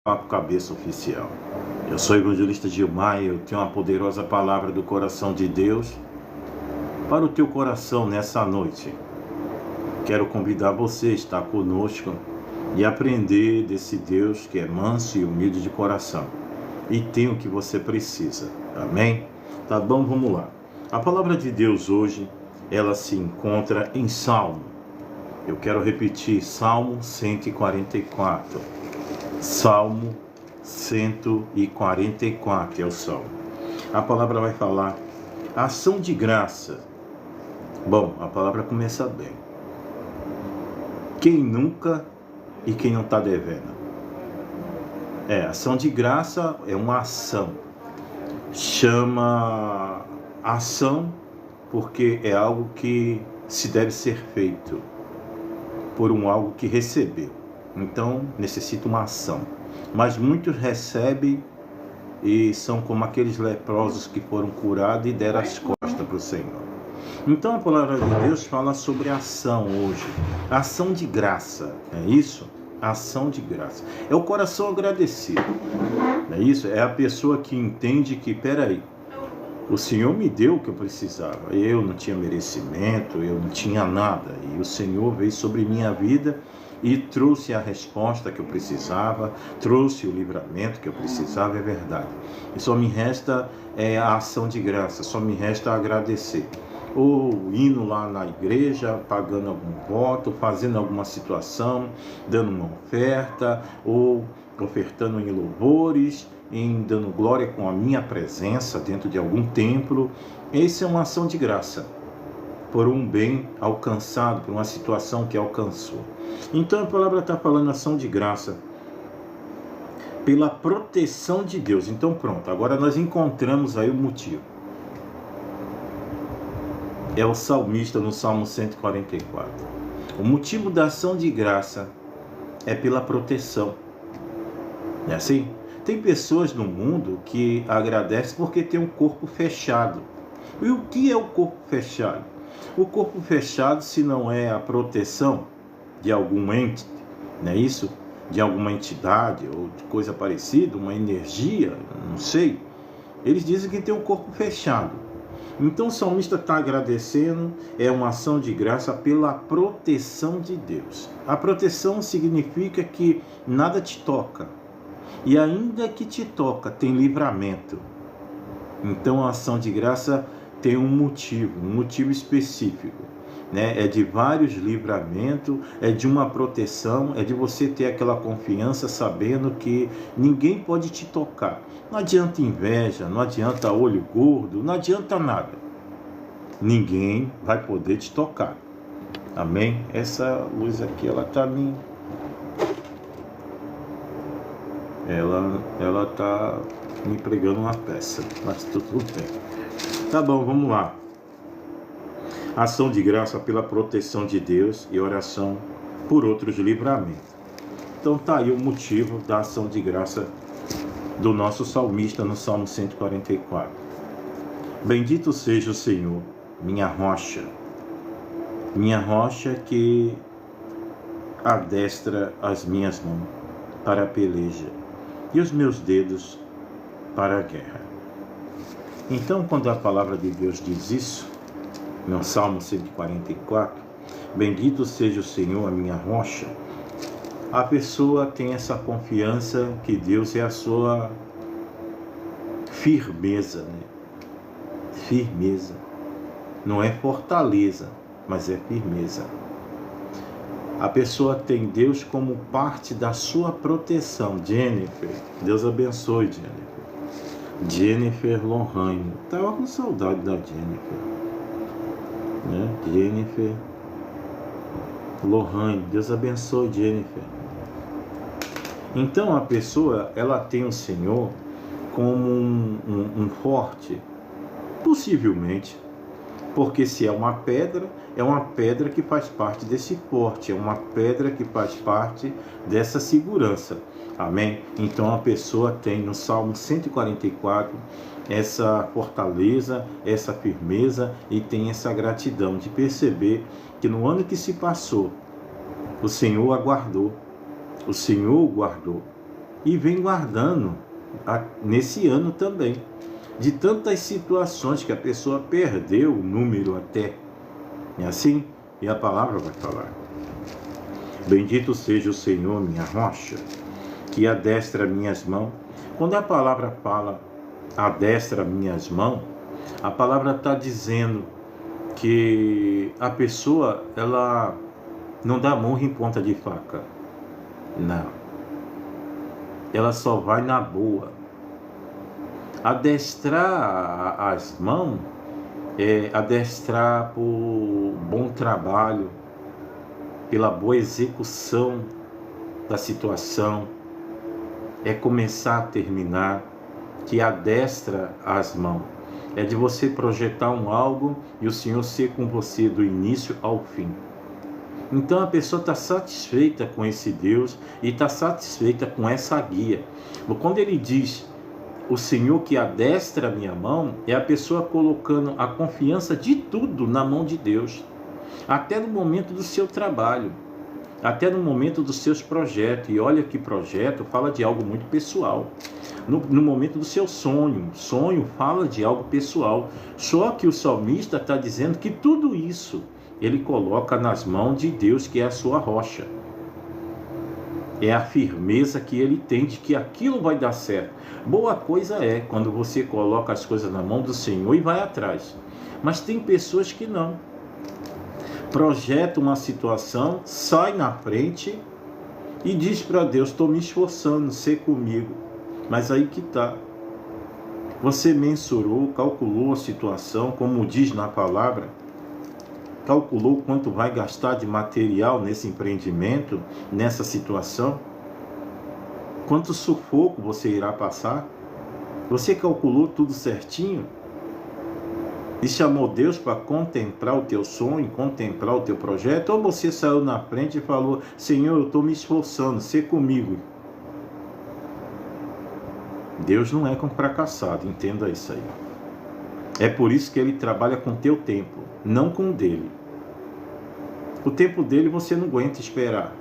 Papo Cabeça Oficial. Eu sou o evangelista Gilmar e eu tenho uma poderosa palavra do coração de Deus para o teu coração nessa noite. Quero convidar você a estar conosco e aprender desse Deus que é manso e humilde de coração e tem o que você precisa. Amém? Tá bom? Vamos lá. A palavra de Deus hoje, ela se encontra em Salmo. Eu quero repetir, Salmo 144. Salmo 144 é o Salmo. A palavra vai falar ação de graça. Bom, a palavra começa bem. Quem nunca e quem não está devendo? Ação de graça é uma ação. Chama ação porque é algo que se deve ser feito por algo que recebeu. Então, necessita uma ação. Mas muitos recebem e são como aqueles leprosos que foram curados e deram as costas para o Senhor. Então, a palavra de Deus fala sobre ação hoje. Ação de graça, é isso? Ação de graça. É o coração agradecido. É isso? É a pessoa que entende que, peraí, o Senhor me deu o que eu precisava. Eu não tinha merecimento, eu não tinha nada. E o Senhor veio sobre minha vida e trouxe a resposta que eu precisava, trouxe o livramento que eu precisava, é verdade. E só me resta a ação de graça, só me resta agradecer. Ou indo lá na igreja, pagando algum voto, fazendo alguma situação, dando uma oferta, ou ofertando em louvores, em dando glória com a minha presença dentro de algum templo. Essa é uma ação de graça, por um bem alcançado, por uma situação que alcançou. Então a palavra está falando ação de graça pela proteção de Deus. Então pronto, agora nós encontramos aí o motivo. É o salmista no Salmo 144. O motivo da ação de graça é pela proteção. Não é assim? Tem pessoas no mundo que agradecem porque tem um corpo fechado. E o que é o corpo fechado? O corpo fechado, se não é a proteção de algum ente, não é isso? De alguma entidade ou de coisa parecida, uma energia, não sei. Eles dizem que tem um corpo fechado. Então o salmista está agradecendo, é uma ação de graça pela proteção de Deus. A proteção significa que nada te toca. E ainda que te toca, tem livramento. Então a ação de graça tem um motivo específico, né? É de vários livramentos, é de uma proteção, é de você ter aquela confiança sabendo que ninguém pode te tocar. Não adianta inveja, não adianta olho gordo, não adianta nada. Ninguém vai poder te tocar. Amém? Essa luz aqui, ela está me... Ela está me pregando uma peça, mas tudo bem. Tá bom, vamos lá. Ação de graça pela proteção de Deus e oração por outros livramentos. Então tá aí o motivo da ação de graça do nosso salmista no Salmo 144. Bendito seja o Senhor, minha rocha que adestra as minhas mãos para a peleja e os meus dedos para a guerra. Então, quando a palavra de Deus diz isso, no Salmo 144, bendito seja o Senhor, a minha rocha, a pessoa tem essa confiança que Deus é a sua firmeza, né? Firmeza. Não é fortaleza, mas é firmeza. A pessoa tem Deus como parte da sua proteção. Jennifer, Deus abençoe, Jennifer Lohane. Estava com saudade da Jennifer, né? Jennifer Lohane. Deus abençoe, Jennifer. Então a pessoa, ela tem o Senhor como um forte, possivelmente, porque se é uma pedra que faz parte desse forte, é uma pedra que faz parte dessa segurança. Amém? Então a pessoa tem no Salmo 144 essa fortaleza, essa firmeza e tem essa gratidão de perceber que no ano que se passou, o Senhor aguardou, o Senhor guardou. e vem guardando nesse ano também, de tantas situações que a pessoa perdeu o número até. É assim? E a palavra vai falar: bendito seja o Senhor, minha rocha, que adestra minhas mãos. Quando a palavra fala adestra minhas mãos, a palavra está dizendo que a pessoa, ela não dá murro em ponta de faca. Não. Ela só vai na boa. Adestrar as mãos é adestrar por bom trabalho, pela boa execução da situação, é começar a terminar, que adestra as mãos. É de você projetar um algo e o Senhor ser com você do início ao fim. Então a pessoa está satisfeita com esse Deus e está satisfeita com essa guia. Quando ele diz o Senhor que adestra a minha mão, é a pessoa colocando a confiança de tudo na mão de Deus. Até no momento do seu trabalho, até no momento dos seus projetos. E olha que projeto fala de algo muito pessoal. No momento do seu sonho fala de algo pessoal. Só que o salmista está dizendo que tudo isso ele coloca nas mãos de Deus, que é a sua rocha. É a firmeza que ele tem de que aquilo vai dar certo. Boa coisa é quando você coloca as coisas na mão do Senhor e vai atrás. Mas tem pessoas que não. Projeta uma situação, sai na frente e diz para Deus: estou me esforçando, ser comigo. Mas aí que está. Você mensurou, calculou a situação, como diz na palavra? Calculou quanto vai gastar de material nesse empreendimento, nessa situação? Quanto sufoco você irá passar? Você calculou tudo certinho? E chamou Deus para contemplar o teu sonho, contemplar o teu projeto? Ou você saiu na frente e falou: Senhor, eu estou me esforçando, ser comigo? Deus não é com fracassado, entenda isso aí. É por isso que Ele trabalha com o teu tempo, não com o dele. O tempo dele você não aguenta esperar.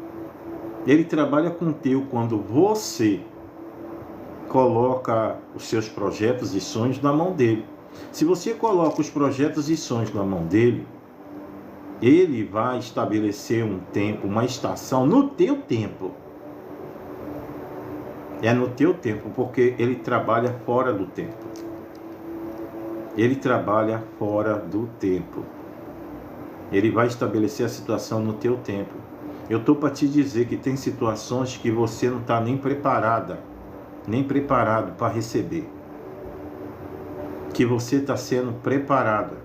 Ele trabalha com o teu quando você coloca os seus projetos e sonhos na mão dele. Se você coloca os projetos e sonhos na mão dele, ele vai estabelecer um tempo, uma estação no teu tempo. É no teu tempo, porque ele trabalha fora do tempo. Ele trabalha fora do tempo. Ele vai estabelecer a situação no teu tempo. Eu estou para te dizer que tem situações que você não está nem preparada, nem preparado para receber. Que você está sendo preparada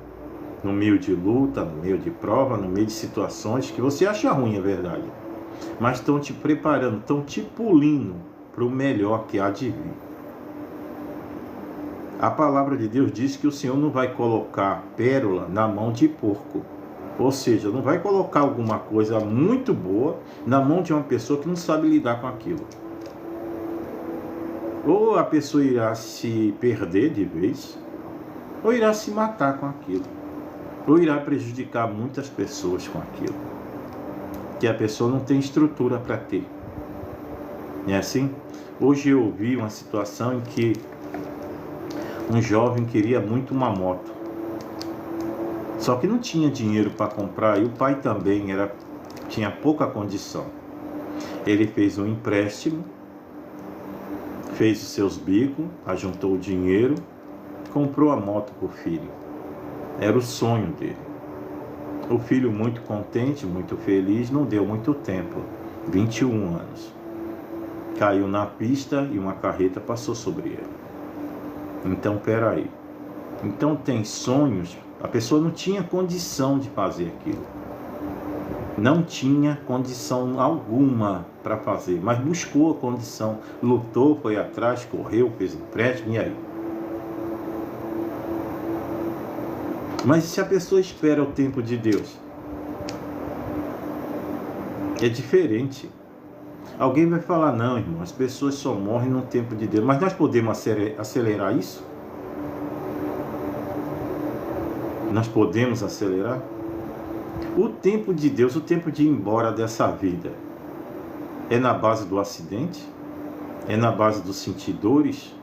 no meio de luta, no meio de prova, no meio de situações que você acha ruim, é verdade. Mas estão te preparando, estão te pulindo para o melhor que há de vir. A palavra de Deus diz que o Senhor não vai colocar pérola na mão de porco. Ou seja, não vai colocar alguma coisa muito boa na mão de uma pessoa que não sabe lidar com aquilo. Ou a pessoa irá se perder de vez, ou irá se matar com aquilo, ou irá prejudicar muitas pessoas com aquilo, que a pessoa não tem estrutura para ter. Não é assim? Hoje eu vi uma situação em que um jovem queria muito uma moto, só que não tinha dinheiro para comprar, e o pai também tinha pouca condição. Ele fez um empréstimo, fez os seus bicos, ajuntou o dinheiro, comprou a moto para o filho. Era o sonho dele. O filho, muito contente, muito feliz, não deu muito tempo, 21 anos. Caiu na pista e uma carreta passou sobre ele. Então, peraí. Então tem sonhos, a pessoa não tinha condição de fazer aquilo. Não tinha condição alguma para fazer, mas buscou a condição, lutou, foi atrás, correu, fez empréstimo, e aí? Mas se a pessoa espera o tempo de Deus, é diferente. Alguém vai falar: não, irmão, as pessoas só morrem no tempo de Deus. Mas nós podemos acelerar isso? Nós podemos acelerar? O tempo de Deus, o tempo de ir embora dessa vida, é na base do acidente? É na base dos sentidores?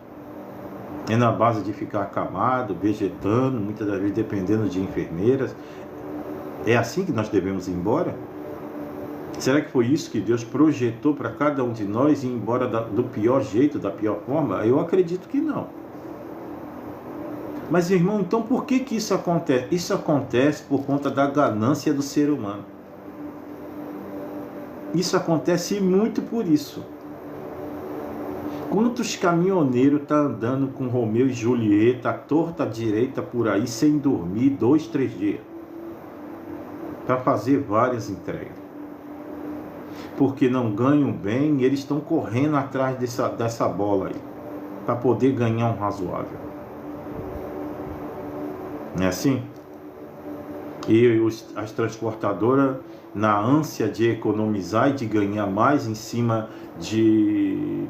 É na base de ficar acamado, vegetando, muitas das vezes dependendo de enfermeiras? É assim que nós devemos ir embora? Será que foi isso que Deus projetou para cada um de nós ir embora do pior jeito, da pior forma? Eu acredito que não. Mas, irmão, então por que isso acontece? Isso acontece por conta da ganância do ser humano. Isso acontece muito por isso. Quantos caminhoneiros estão andando com Romeu e Julieta, à torta à direita por aí, sem dormir 2, 3 dias? Para fazer várias entregas. Porque não ganham bem e eles estão correndo atrás dessa bola aí, para poder ganhar um razoável. Não é assim? E as transportadoras, na ânsia de economizar e de ganhar mais em cima de...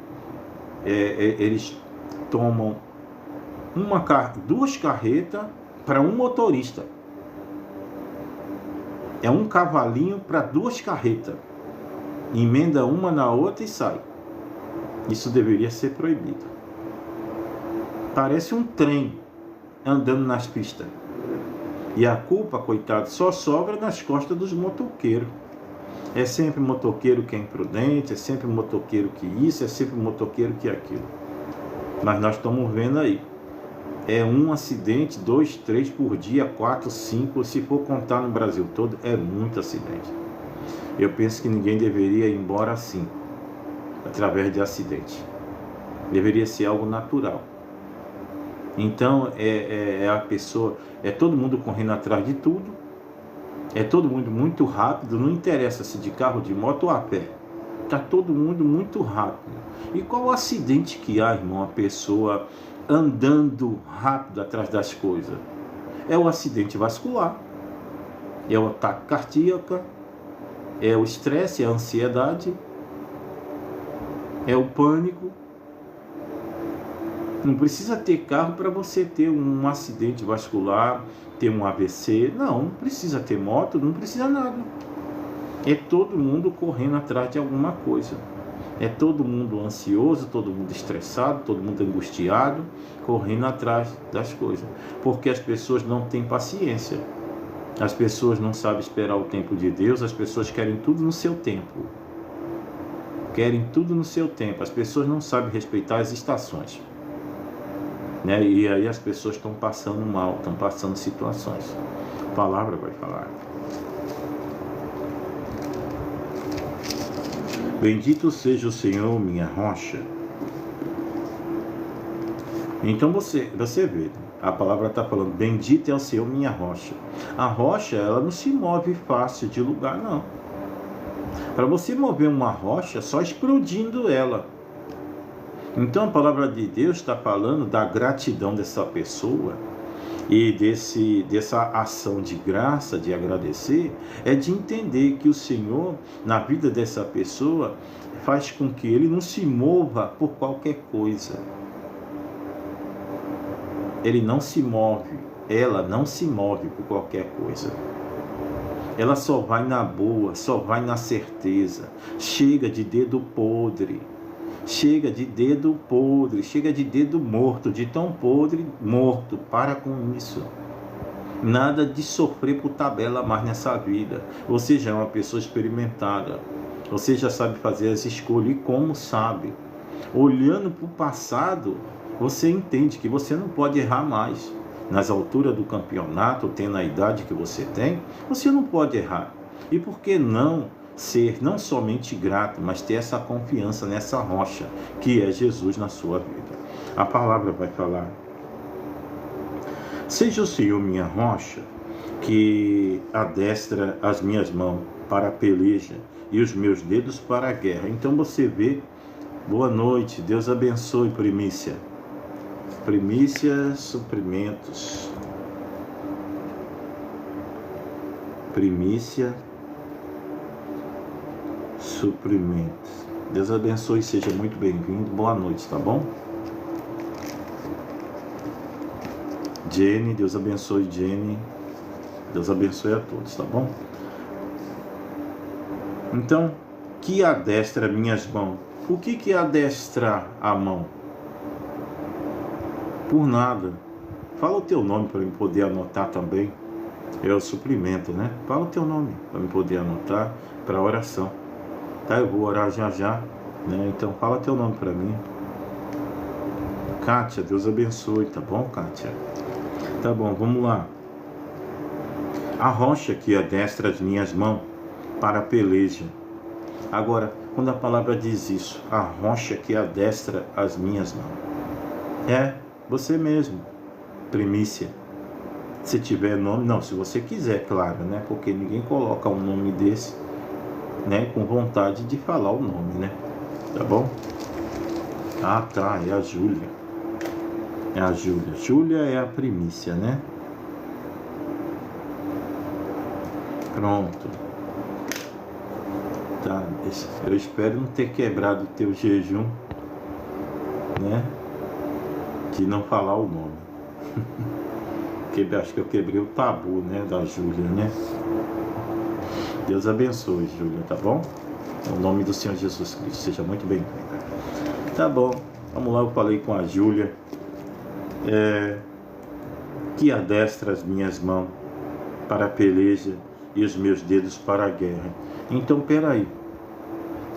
eles tomam 2 carretas para um motorista. É um cavalinho para 2 carretas. Emenda uma na outra e sai. Isso deveria ser proibido. Parece um trem andando nas pistas. E a culpa, coitado, só sobra nas costas dos motoqueiros. É sempre motoqueiro que é imprudente, é sempre motoqueiro que isso, é sempre motoqueiro que aquilo. Mas nós estamos vendo aí. É um acidente, 2, 3 por dia, 4, 5. Se for contar no Brasil todo, é muito acidente. Eu penso que ninguém deveria ir embora assim, através de acidente. Deveria ser algo natural. Então, a pessoa, todo mundo correndo atrás de tudo, é todo mundo muito rápido, não interessa se de carro, de moto ou a pé. Está todo mundo muito rápido. E qual o acidente que há, irmão, a pessoa andando rápido atrás das coisas? É o acidente vascular, é o ataque cardíaco, é o estresse, é a ansiedade, é o pânico. Não precisa ter carro para você ter um acidente vascular, ter um AVC. Não precisa ter moto, não precisa nada. É todo mundo correndo atrás de alguma coisa. É todo mundo ansioso, todo mundo estressado, todo mundo angustiado, correndo atrás das coisas. Porque as pessoas não têm paciência. As pessoas não sabem esperar o tempo de Deus, as pessoas querem tudo no seu tempo. Querem tudo no seu tempo. As pessoas não sabem respeitar as estações. Né? E aí as pessoas estão passando mal, estão passando situações. A palavra vai falar. Bendito seja o Senhor, minha rocha. Então você vê, a palavra está falando, bendito é o Senhor, minha rocha. A rocha, ela não se move fácil de lugar, não. Para você mover uma rocha, só explodindo ela. Então a palavra de Deus está falando da gratidão dessa pessoa e dessa ação de graça, de agradecer, é de entender que o Senhor, na vida dessa pessoa, faz com que ele não se mova por qualquer coisa. Ele não se move, ela não se move por qualquer coisa. Ela só vai na boa, só vai na certeza. Chega de dedo podre. Chega de dedo podre, chega de dedo morto, de tão podre, morto. Para com isso. Nada de sofrer por tabela mais nessa vida. Você já é uma pessoa experimentada. Você já sabe fazer as escolhas. E como sabe? Olhando para o passado, você entende que você não pode errar mais. Nas alturas do campeonato, tendo a idade que você tem, você não pode errar. E por que não ser não somente grato, mas ter essa confiança nessa rocha, que é Jesus na sua vida? A palavra vai falar. Seja o Senhor minha rocha, que adestra as minhas mãos para a peleja e os meus dedos para a guerra. Então você vê, boa noite, Deus abençoe, primícia. Primícia, suprimentos. Primícia, suprimentos. Deus abençoe, seja muito bem-vindo. Boa noite, tá bom? Jenny, Deus abençoe, Jenny. Deus abençoe a todos, tá bom? Então, que adestra minhas mãos. O que é adestrar a mão? Por nada. Fala o teu nome para eu poder anotar também. É o suplemento, né? Fala o teu nome para eu poder anotar para a oração. Tá? Eu vou orar já já, né? Então fala teu nome para mim. Kátia, Deus abençoe, tá bom, Kátia? Tá bom, vamos lá. A rocha que adestra as minhas mãos para a peleja. Agora, quando a palavra diz isso, a rocha que adestra as minhas mãos, é você mesmo, primícia. Se tiver nome, não, se você quiser, claro, né? Porque ninguém coloca um nome desse, né? Com vontade de falar o nome, né? Tá bom? Ah, tá, é a Júlia. É a Júlia. Júlia é a primícia, né? Pronto. Tá, eu espero não ter quebrado o teu jejum, né? De não falar o nome. Acho que eu quebrei o tabu, né? Da Júlia, né? Deus abençoe, Júlia, tá bom? Em nome do Senhor Jesus Cristo, seja muito bem-vinda. Tá bom, vamos lá, eu falei com a Júlia. Que adestra as minhas mãos para a peleja e os meus dedos para a guerra. Então, peraí.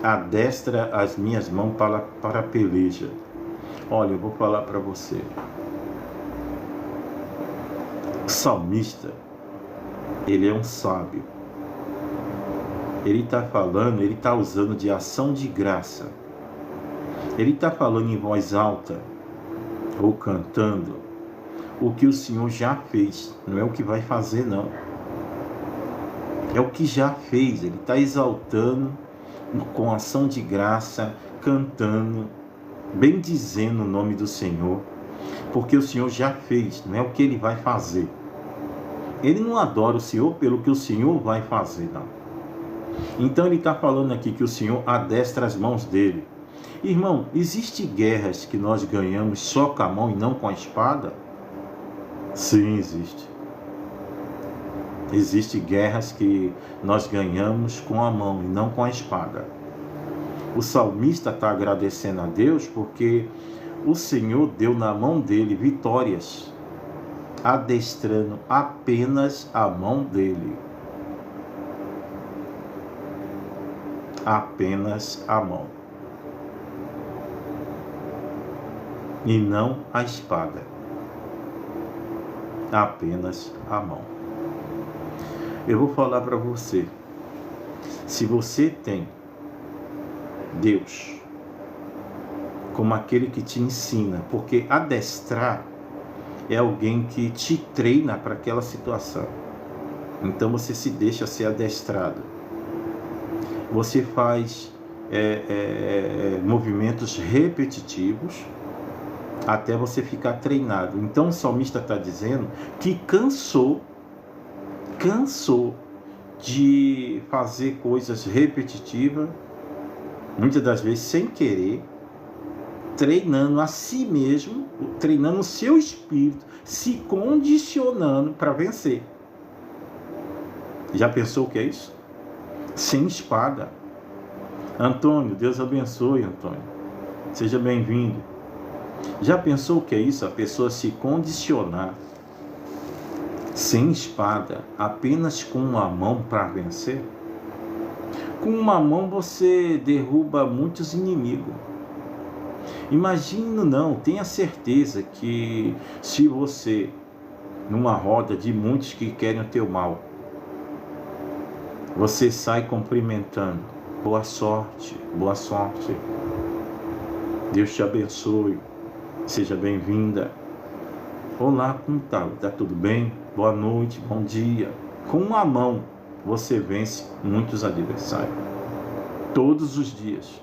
Adestra as minhas mãos para a peleja. Olha, eu vou falar para você. O salmista, ele é um sábio. Ele está falando, ele está usando de ação de graça. Ele está falando em voz alta ou cantando o que o Senhor já fez. Não é o que vai fazer, não. É o que já fez. Ele está exaltando com ação de graça, cantando, bendizendo o nome do Senhor, porque o Senhor já fez, não é o que ele vai fazer. Ele não adora o Senhor pelo que o Senhor vai fazer, não. Então ele está falando aqui que o Senhor adestra as mãos dele. Irmão, existem guerras que nós ganhamos só com a mão e não com a espada? Sim, existe. Existem guerras que nós ganhamos com a mão e não com a espada. O salmista está agradecendo a Deus porque o Senhor deu na mão dele vitórias, adestrando apenas a mão dele. Apenas a mão. E não a espada. Apenas a mão. Eu vou falar para você. Se você tem Deus como aquele que te ensina, porque adestrar é alguém que te treina para aquela situação. Então você se deixa ser adestrado. Você faz movimentos repetitivos até você ficar treinado. Então o salmista está dizendo que cansou de fazer coisas repetitivas, muitas das vezes sem querer, treinando a si mesmo, treinando o seu espírito, se condicionando para vencer. Já pensou o que é isso? Sem espada. Antônio, Deus abençoe, Antônio. Seja bem-vindo. Já pensou o que é isso? A pessoa se condicionar sem espada, apenas com uma mão para vencer? Com uma mão você derruba muitos inimigos. Imagina, não, tenha certeza que se você, numa roda de muitos que querem o teu mal, você sai cumprimentando, boa sorte, Deus te abençoe, seja bem-vinda. Olá, como tá? Tá tudo bem? Boa noite, bom dia. Com uma mão você vence muitos adversários. Todos os dias.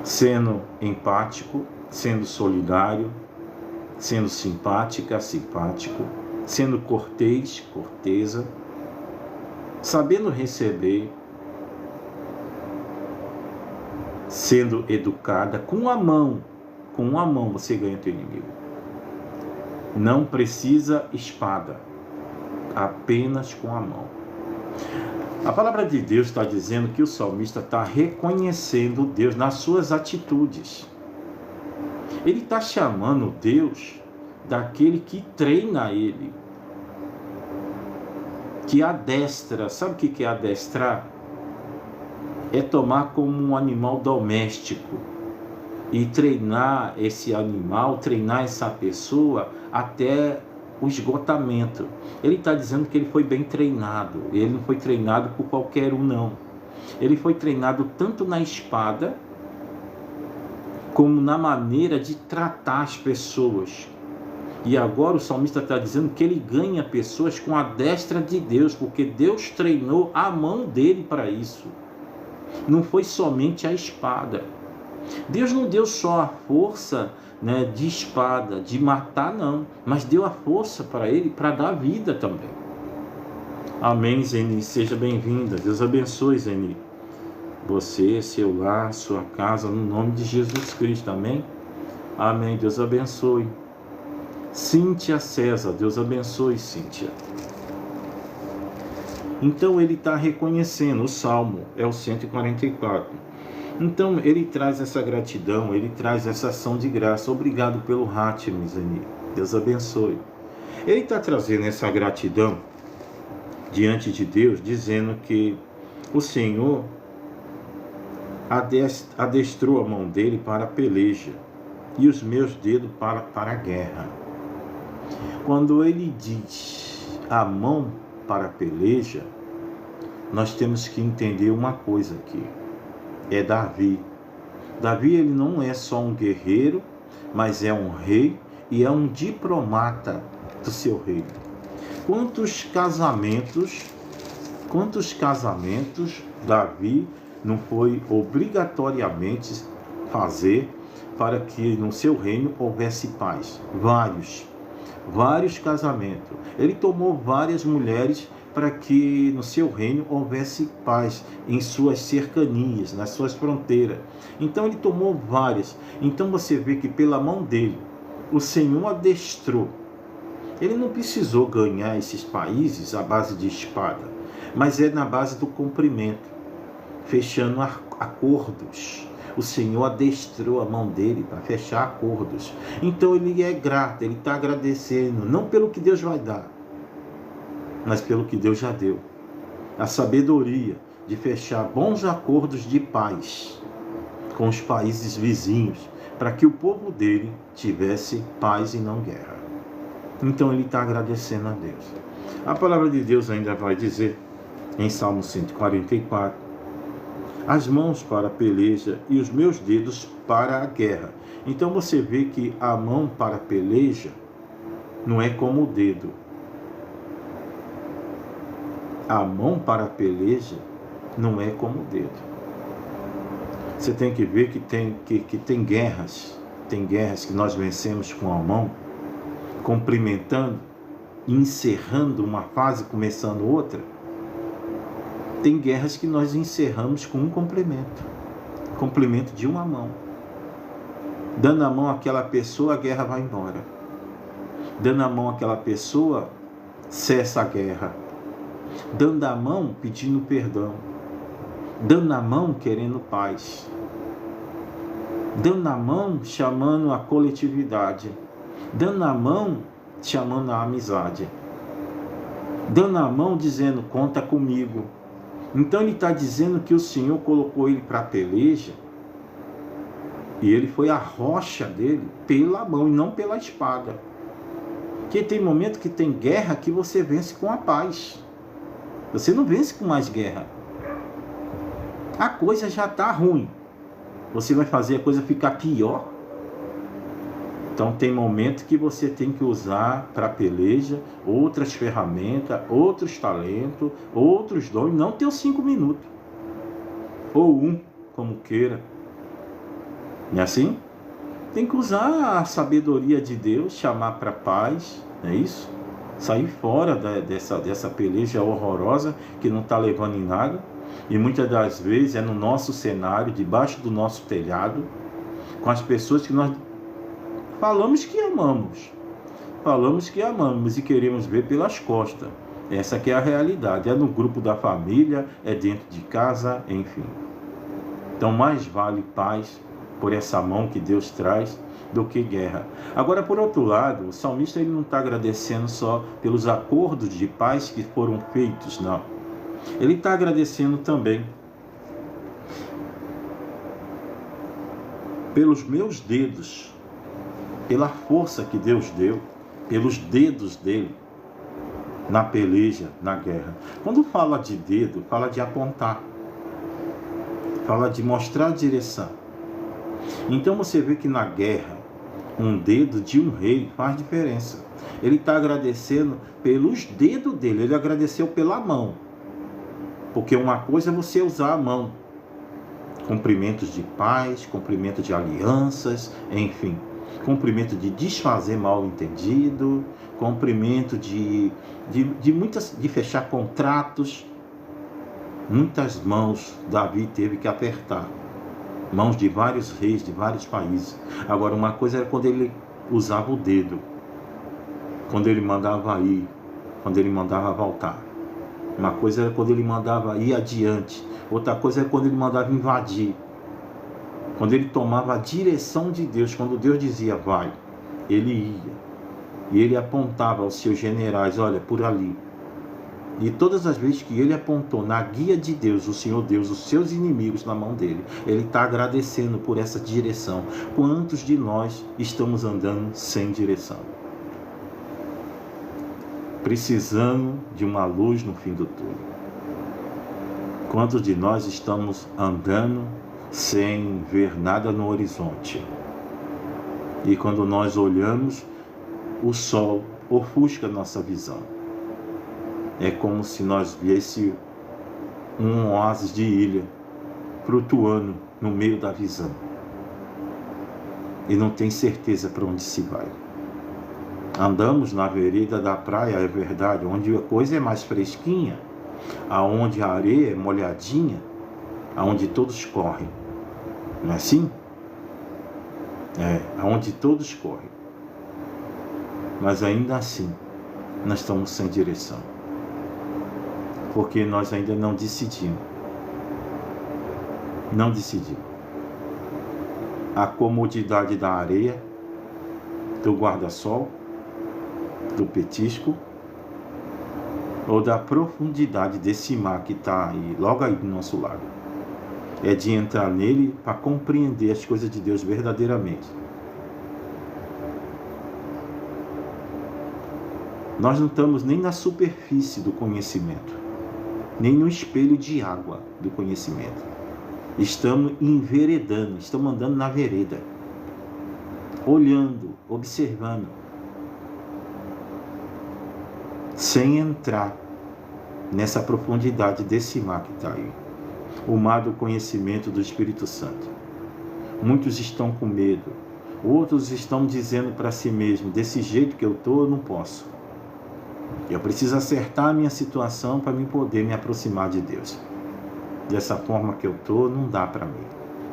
Sendo empático, sendo solidário, sendo simpática, simpático, sendo cortês, cortesa, sabendo receber, sendo educada, com uma mão você ganha teu inimigo. Não precisa espada, apenas com a mão. A palavra de Deus está dizendo que o salmista está reconhecendo Deus nas suas atitudes. Ele está chamando Deus daquele que treina ele, que adestra. Sabe o que é adestrar? É tomar como um animal doméstico e treinar esse animal, treinar essa pessoa até o esgotamento. Ele está dizendo que ele foi bem treinado. Ele não foi treinado por qualquer um, não. Ele foi treinado tanto na espada como na maneira de tratar as pessoas. E agora o salmista está dizendo que ele ganha pessoas com a destra de Deus, porque Deus treinou a mão dele para isso. Não foi somente a espada. Deus não deu só a força, de espada, de matar, não, mas deu a força para ele para dar vida também. Amém, Zeni, seja bem-vinda. Deus abençoe, Zeni, você, seu lar, sua casa, no nome de Jesus Cristo. Amém? Amém. Deus abençoe. Cíntia César, Deus abençoe, Cíntia. Então ele está reconhecendo, o Salmo é o 144. Então ele traz essa gratidão, ele traz essa ação de graça. Obrigado pelo Hatmi, Zeni, Deus abençoe. Ele está trazendo essa gratidão diante de Deus, dizendo que o Senhor adestrou a mão dele para a peleja e os meus dedos para a guerra. Quando ele diz a mão para a peleja, nós temos que entender uma coisa aqui. É Davi. Davi, ele não é só um guerreiro, mas é um rei e é um diplomata do seu reino. Quantos casamentos Davi não foi obrigatoriamente fazer para que no seu reino houvesse paz? Vários casamentos. Ele tomou várias mulheres para que no seu reino houvesse paz em suas cercanias, nas suas fronteiras. Então ele tomou várias. Então você vê que pela mão dele, o Senhor adestrou. Ele não precisou ganhar esses países à base de espada, mas é na base do cumprimento, fechando acordos. O Senhor adestrou a mão dele para fechar acordos. Então ele é grato, ele está agradecendo, não pelo que Deus vai dar, mas pelo que Deus já deu. A sabedoria de fechar bons acordos de paz com os países vizinhos, para que o povo dele tivesse paz e não guerra. Então ele está agradecendo a Deus. A palavra de Deus ainda vai dizer, em Salmo 144, as mãos para a peleja e os meus dedos para a guerra. Então você vê que a mão para a peleja não é como o dedo. A mão para a peleja não é como o dedo. Você tem que ver que tem guerras que nós vencemos com a mão, cumprimentando, encerrando uma fase, começando outra. Tem guerras que nós encerramos com um cumprimento de uma mão. Dando a mão àquela pessoa, a guerra vai embora. Dando a mão àquela pessoa, cessa a guerra. Dando a mão, pedindo perdão. Dando a mão, querendo paz. Dando a mão, chamando a coletividade. Dando a mão, chamando a amizade. Dando a mão, dizendo, conta comigo. Então ele está dizendo que o Senhor colocou ele para a peleja e ele foi a rocha dele pela mão e não pela espada. Porque tem momento que tem guerra que você vence com a paz. Você não vence com mais guerra. A coisa já está ruim. Você vai fazer a coisa ficar pior. Então tem momento que você tem que usar para a peleja outras ferramentas, outros talentos, outros dons, não ter os 5 minutos. Ou como queira. Não é assim? Tem que usar a sabedoria de Deus, chamar para a paz, não é isso? Sair fora dessa peleja horrorosa que não está levando em nada. E muitas das vezes é no nosso cenário, debaixo do nosso telhado, com as pessoas que nós falamos que amamos e queremos ver pelas costas. Essa aqui é a realidade. É no grupo da família, é dentro de casa, enfim. Então mais vale paz por essa mão que Deus traz do que guerra. Agora, por outro lado, o salmista ele não está agradecendo só pelos acordos de paz que foram feitos, não. Ele está agradecendo também pelos meus dedos, pela força que Deus deu, pelos dedos dele na peleja, na guerra. Quando fala de dedo, fala de apontar, fala de mostrar a direção. Então você vê que na guerra, um dedo de um rei faz diferença. Ele está agradecendo pelos dedos dele, ele agradeceu pela mão. Porque uma coisa é você usar a mão, cumprimentos de paz, cumprimento de alianças, enfim, cumprimento de desfazer mal entendido, cumprimento de fechar contratos. Muitas mãos Davi teve que apertar, mãos de vários reis de vários países. Agora, uma coisa era quando ele usava o dedo, quando ele mandava ir, quando ele mandava voltar. Uma coisa era quando ele mandava ir adiante, outra coisa era quando ele mandava invadir. Quando ele tomava a direção de Deus, quando Deus dizia vai, ele ia. E ele apontava aos seus generais, olha, por ali. E todas as vezes que ele apontou na guia de Deus, o Senhor Deus, os seus inimigos na mão dele, ele está agradecendo por essa direção. Quantos de nós estamos andando sem direção? Precisando de uma luz no fim do túnel. Quantos de nós estamos andando sem ver nada no horizonte? E quando nós olhamos, o sol ofusca nossa visão. É como se nós viesse um oásis de ilha flutuando no meio da visão. E não tem certeza para onde se vai. Andamos na vereda da praia, é verdade, onde a coisa é mais fresquinha, aonde a areia é molhadinha, aonde todos correm. Não é assim? Aonde todos correm. Mas ainda assim, nós estamos sem direção. Porque nós ainda não decidimos. Não decidimos. A comodidade da areia, do guarda-sol, do petisco, ou da profundidade desse mar que está aí, logo aí do nosso lado. É de entrar nele para compreender as coisas de Deus verdadeiramente. Nós não estamos nem na superfície do conhecimento, nem no espelho de água do conhecimento. Estamos enveredando, estamos andando na vereda, olhando, observando, sem entrar nessa profundidade desse mar que está aí, o mar do conhecimento do Espírito Santo. Muitos estão com medo, outros estão dizendo para si mesmos, desse jeito que eu estou, eu não posso. Eu preciso acertar a minha situação para poder me aproximar de Deus. Dessa forma que eu estou, não dá para mim.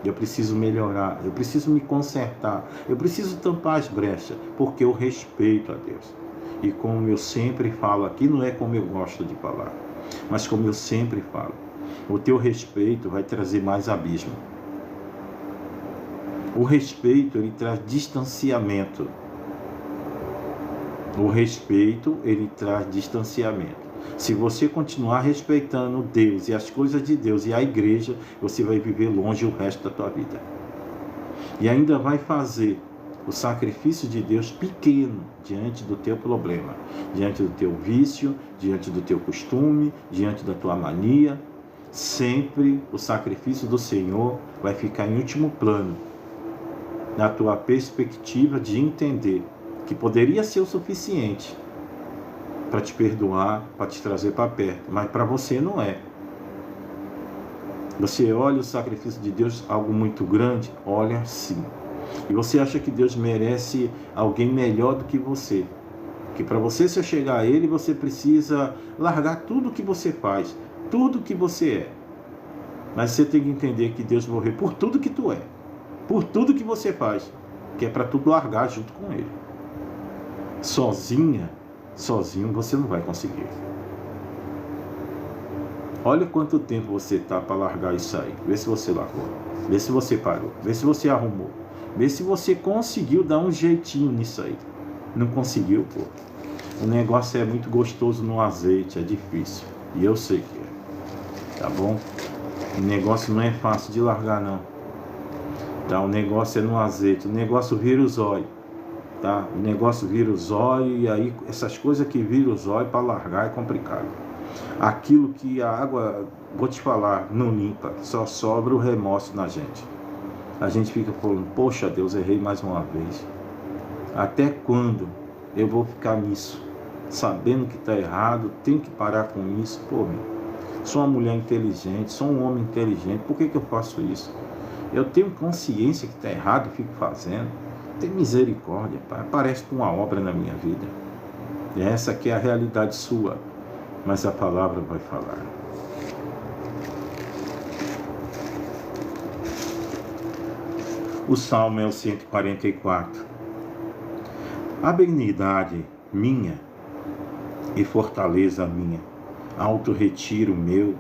Eu preciso melhorar, eu preciso me consertar, eu preciso tampar as brechas, porque eu respeito a Deus. E como eu sempre falo aqui, não é como eu gosto de falar, mas como eu sempre falo, o teu respeito vai trazer mais abismo. O respeito, ele traz distanciamento. O respeito, ele traz distanciamento. Se você continuar respeitando Deus e as coisas de Deus e a igreja, você vai viver longe o resto da tua vida. E ainda vai fazer o sacrifício de Deus pequeno diante do teu problema, diante do teu vício, diante do teu costume, diante da tua mania. Sempre o sacrifício do Senhor vai ficar em último plano, na tua perspectiva de entender que poderia ser o suficiente para te perdoar, para te trazer para perto, mas para você não é. Você olha o sacrifício de Deus, algo muito grande, olha sim. E você acha que Deus merece alguém melhor do que você. Que para você se chegar a Ele, você precisa largar tudo que você faz, tudo que você é. Mas você tem que entender que Deus morreu por tudo que tu é, por tudo que você faz, que é para tu largar junto com Ele. Sozinho você não vai conseguir. Olha quanto tempo você tá para largar isso aí. Vê se você largou. Vê se você parou. Vê se você arrumou. Vê se você conseguiu dar um jeitinho nisso aí. Não conseguiu, pô. O negócio é muito gostoso no azeite, é difícil. E eu sei que é. Tá bom? O negócio não é fácil de largar, não. Tá? O negócio é no azeite. O negócio vira o zóio. Tá? O negócio vira o zóio. E aí essas coisas que viram o zóio para largar é complicado. Aquilo que a água, vou te falar, não limpa. Só sobra o remorso na gente. A gente fica falando, poxa Deus, errei mais uma vez. Até quando eu vou ficar nisso? Sabendo que está errado, tenho que parar com isso. Pô, meu, sou uma mulher inteligente, sou um homem inteligente, por que eu faço isso? Eu tenho consciência que está errado e fico fazendo. Tem misericórdia, pai. Parece uma obra na minha vida. E essa aqui é a realidade sua, mas a palavra vai falar. O Salmo é o 144. A benignidade minha e fortaleza minha, alto retiro meu,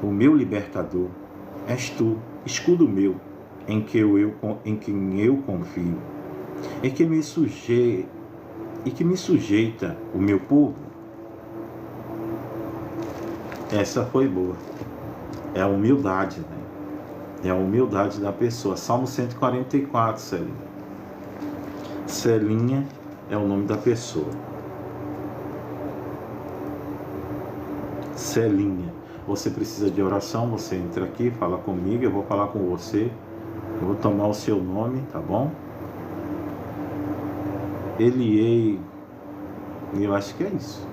o meu libertador, és tu, escudo meu, em quem eu confio, e que me sujeita o meu povo. Essa foi boa. É a humildade, né? É a humildade da pessoa. Salmo 144, Celinha. Celinha é o nome da pessoa. Celinha. Você precisa de oração, você entra aqui, fala comigo, eu vou falar com você. Eu vou tomar o seu nome, tá bom? Eliei. Eu acho que é isso.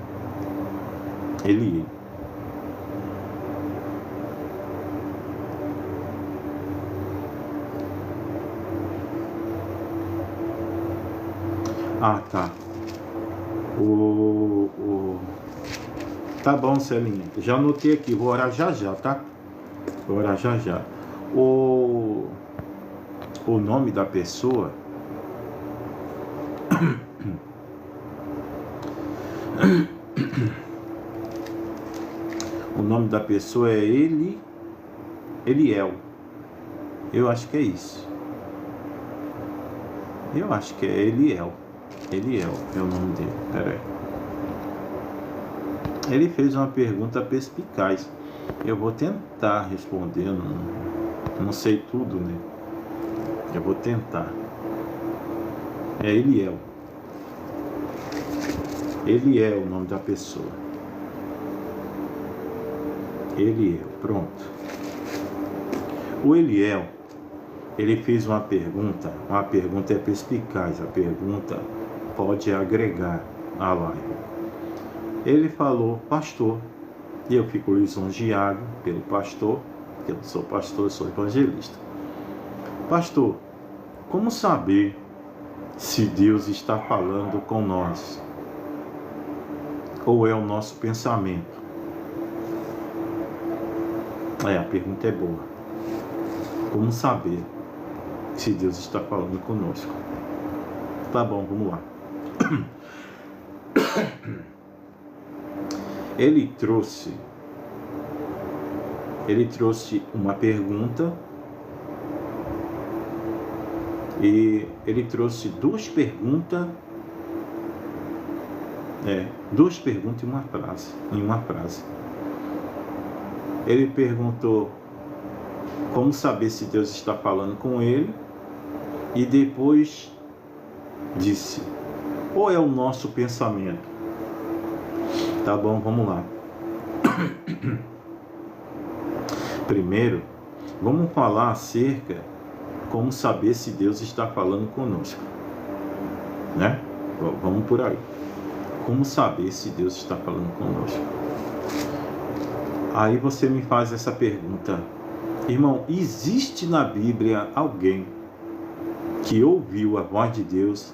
Eliei. Ah, tá. Tá bom, Celinha. Já anotei aqui. Vou orar já já, tá? Vou orar já já. O nome da pessoa... O nome da pessoa é Eliel. Eu acho que é isso. Eu acho que é Eliel. Eliel é o nome dele. Pera aí. Ele fez uma pergunta perspicaz. Eu vou tentar responder. Não sei tudo, né? Eu vou tentar. É Eliel. Eliel é o nome da pessoa. Eliel, pronto. O Eliel, ele fez uma pergunta é perspicaz, a pergunta pode agregar à live. Ele falou, pastor, e eu fico lisonjeado pelo pastor, porque eu não sou pastor, eu sou evangelista. Pastor, como saber se Deus está falando com nós? Ou é o nosso pensamento? A pergunta é boa. Como saber se Deus está falando conosco? Tá bom, vamos lá. Ele trouxe uma pergunta e ele trouxe duas perguntas em uma frase. Ele perguntou como saber se Deus está falando com ele e depois disse, ou é o nosso pensamento? Tá bom, vamos lá. Primeiro, vamos falar acerca como saber se Deus está falando conosco, né? Vamos por aí. Como saber se Deus está falando conosco? Aí você me faz essa pergunta, irmão, existe na Bíblia alguém que ouviu a voz de Deus?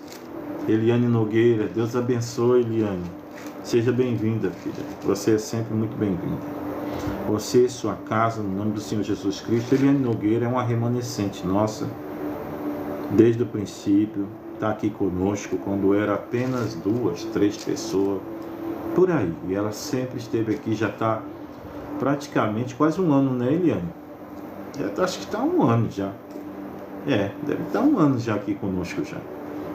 Eliane Nogueira, Deus abençoe, Eliane. Seja bem-vinda, filha. Você é sempre muito bem-vinda. Você e sua casa, no nome do Senhor Jesus Cristo. Eliane Nogueira é uma remanescente nossa, desde o princípio, está aqui conosco, quando era apenas 2, 3 pessoas, por aí. E ela sempre esteve aqui, já está praticamente quase um ano, né, Eliane? Eu acho que está um ano já. Deve estar um ano já aqui conosco já.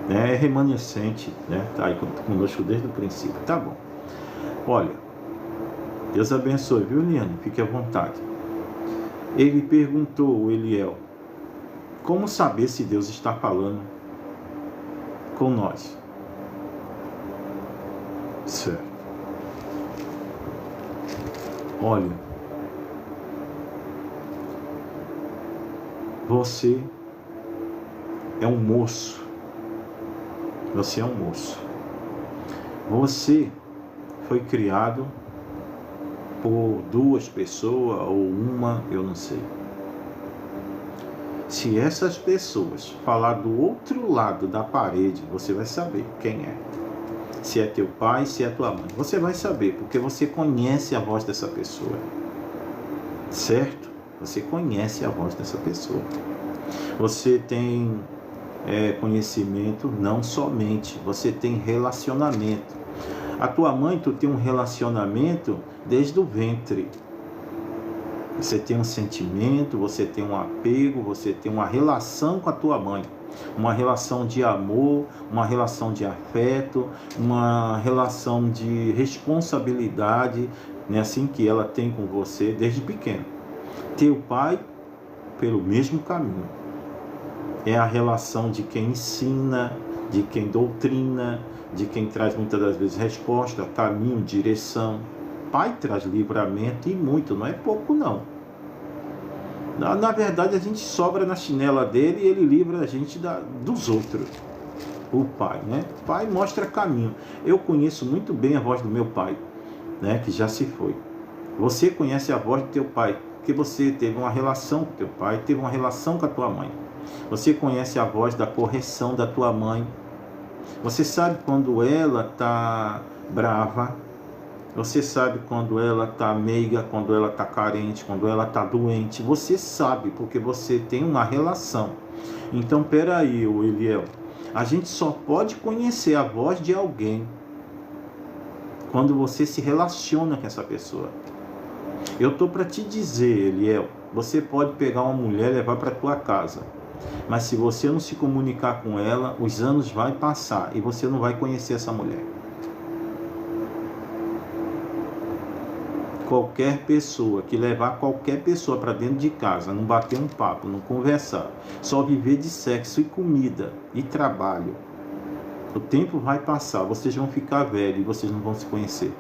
É remanescente, né? Está aí conosco desde o princípio. Tá bom. Olha, Deus abençoe, viu, Eliane? Fique à vontade. Ele perguntou, Eliel, como saber se Deus está falando com nós? Certo. Olha, você é um moço. Você é um moço. Você foi criado por duas pessoas ou uma, eu não sei. Se essas pessoas falar do outro lado da parede, você vai saber quem é. Se é teu pai, se é tua mãe. Você vai saber, porque você conhece a voz dessa pessoa. Certo? Você conhece a voz dessa pessoa. Você tem conhecimento, não somente. Você tem relacionamento. A tua mãe, tu tem um relacionamento desde o ventre. Você tem um sentimento, você tem um apego, você tem uma relação com a tua mãe. Uma relação de amor, uma relação de afeto, uma relação de responsabilidade, né, assim que ela tem com você desde pequeno. Teu pai, pelo mesmo caminho. É a relação de quem ensina, de quem doutrina, de quem traz muitas das vezes resposta, caminho, direção. Pai traz livramento e muito, não é pouco não. Na verdade a gente sobra na chinela dele e ele livra a gente dos outros. O pai, né? O pai mostra caminho. Eu conheço muito bem a voz do meu pai, né? Que já se foi. Você conhece a voz do teu pai, porque você teve uma relação com teu pai, teve uma relação com a tua mãe. Você conhece a voz da correção da tua mãe. Você sabe quando ela está brava. Você sabe quando ela está meiga, quando ela está carente, quando ela está doente. Você sabe, porque você tem uma relação. Então, peraí, Eliel. A gente só pode conhecer a voz de alguém quando você se relaciona com essa pessoa. Eu estou para te dizer, Eliel, você pode pegar uma mulher e levar para a tua casa. Mas se você não se comunicar com ela, os anos vão passar e você não vai conhecer essa mulher. Qualquer pessoa que levar qualquer pessoa para dentro de casa, não bater um papo, não conversar, só viver de sexo e comida e trabalho, o tempo vai passar, vocês vão ficar velhos e vocês não vão se conhecer.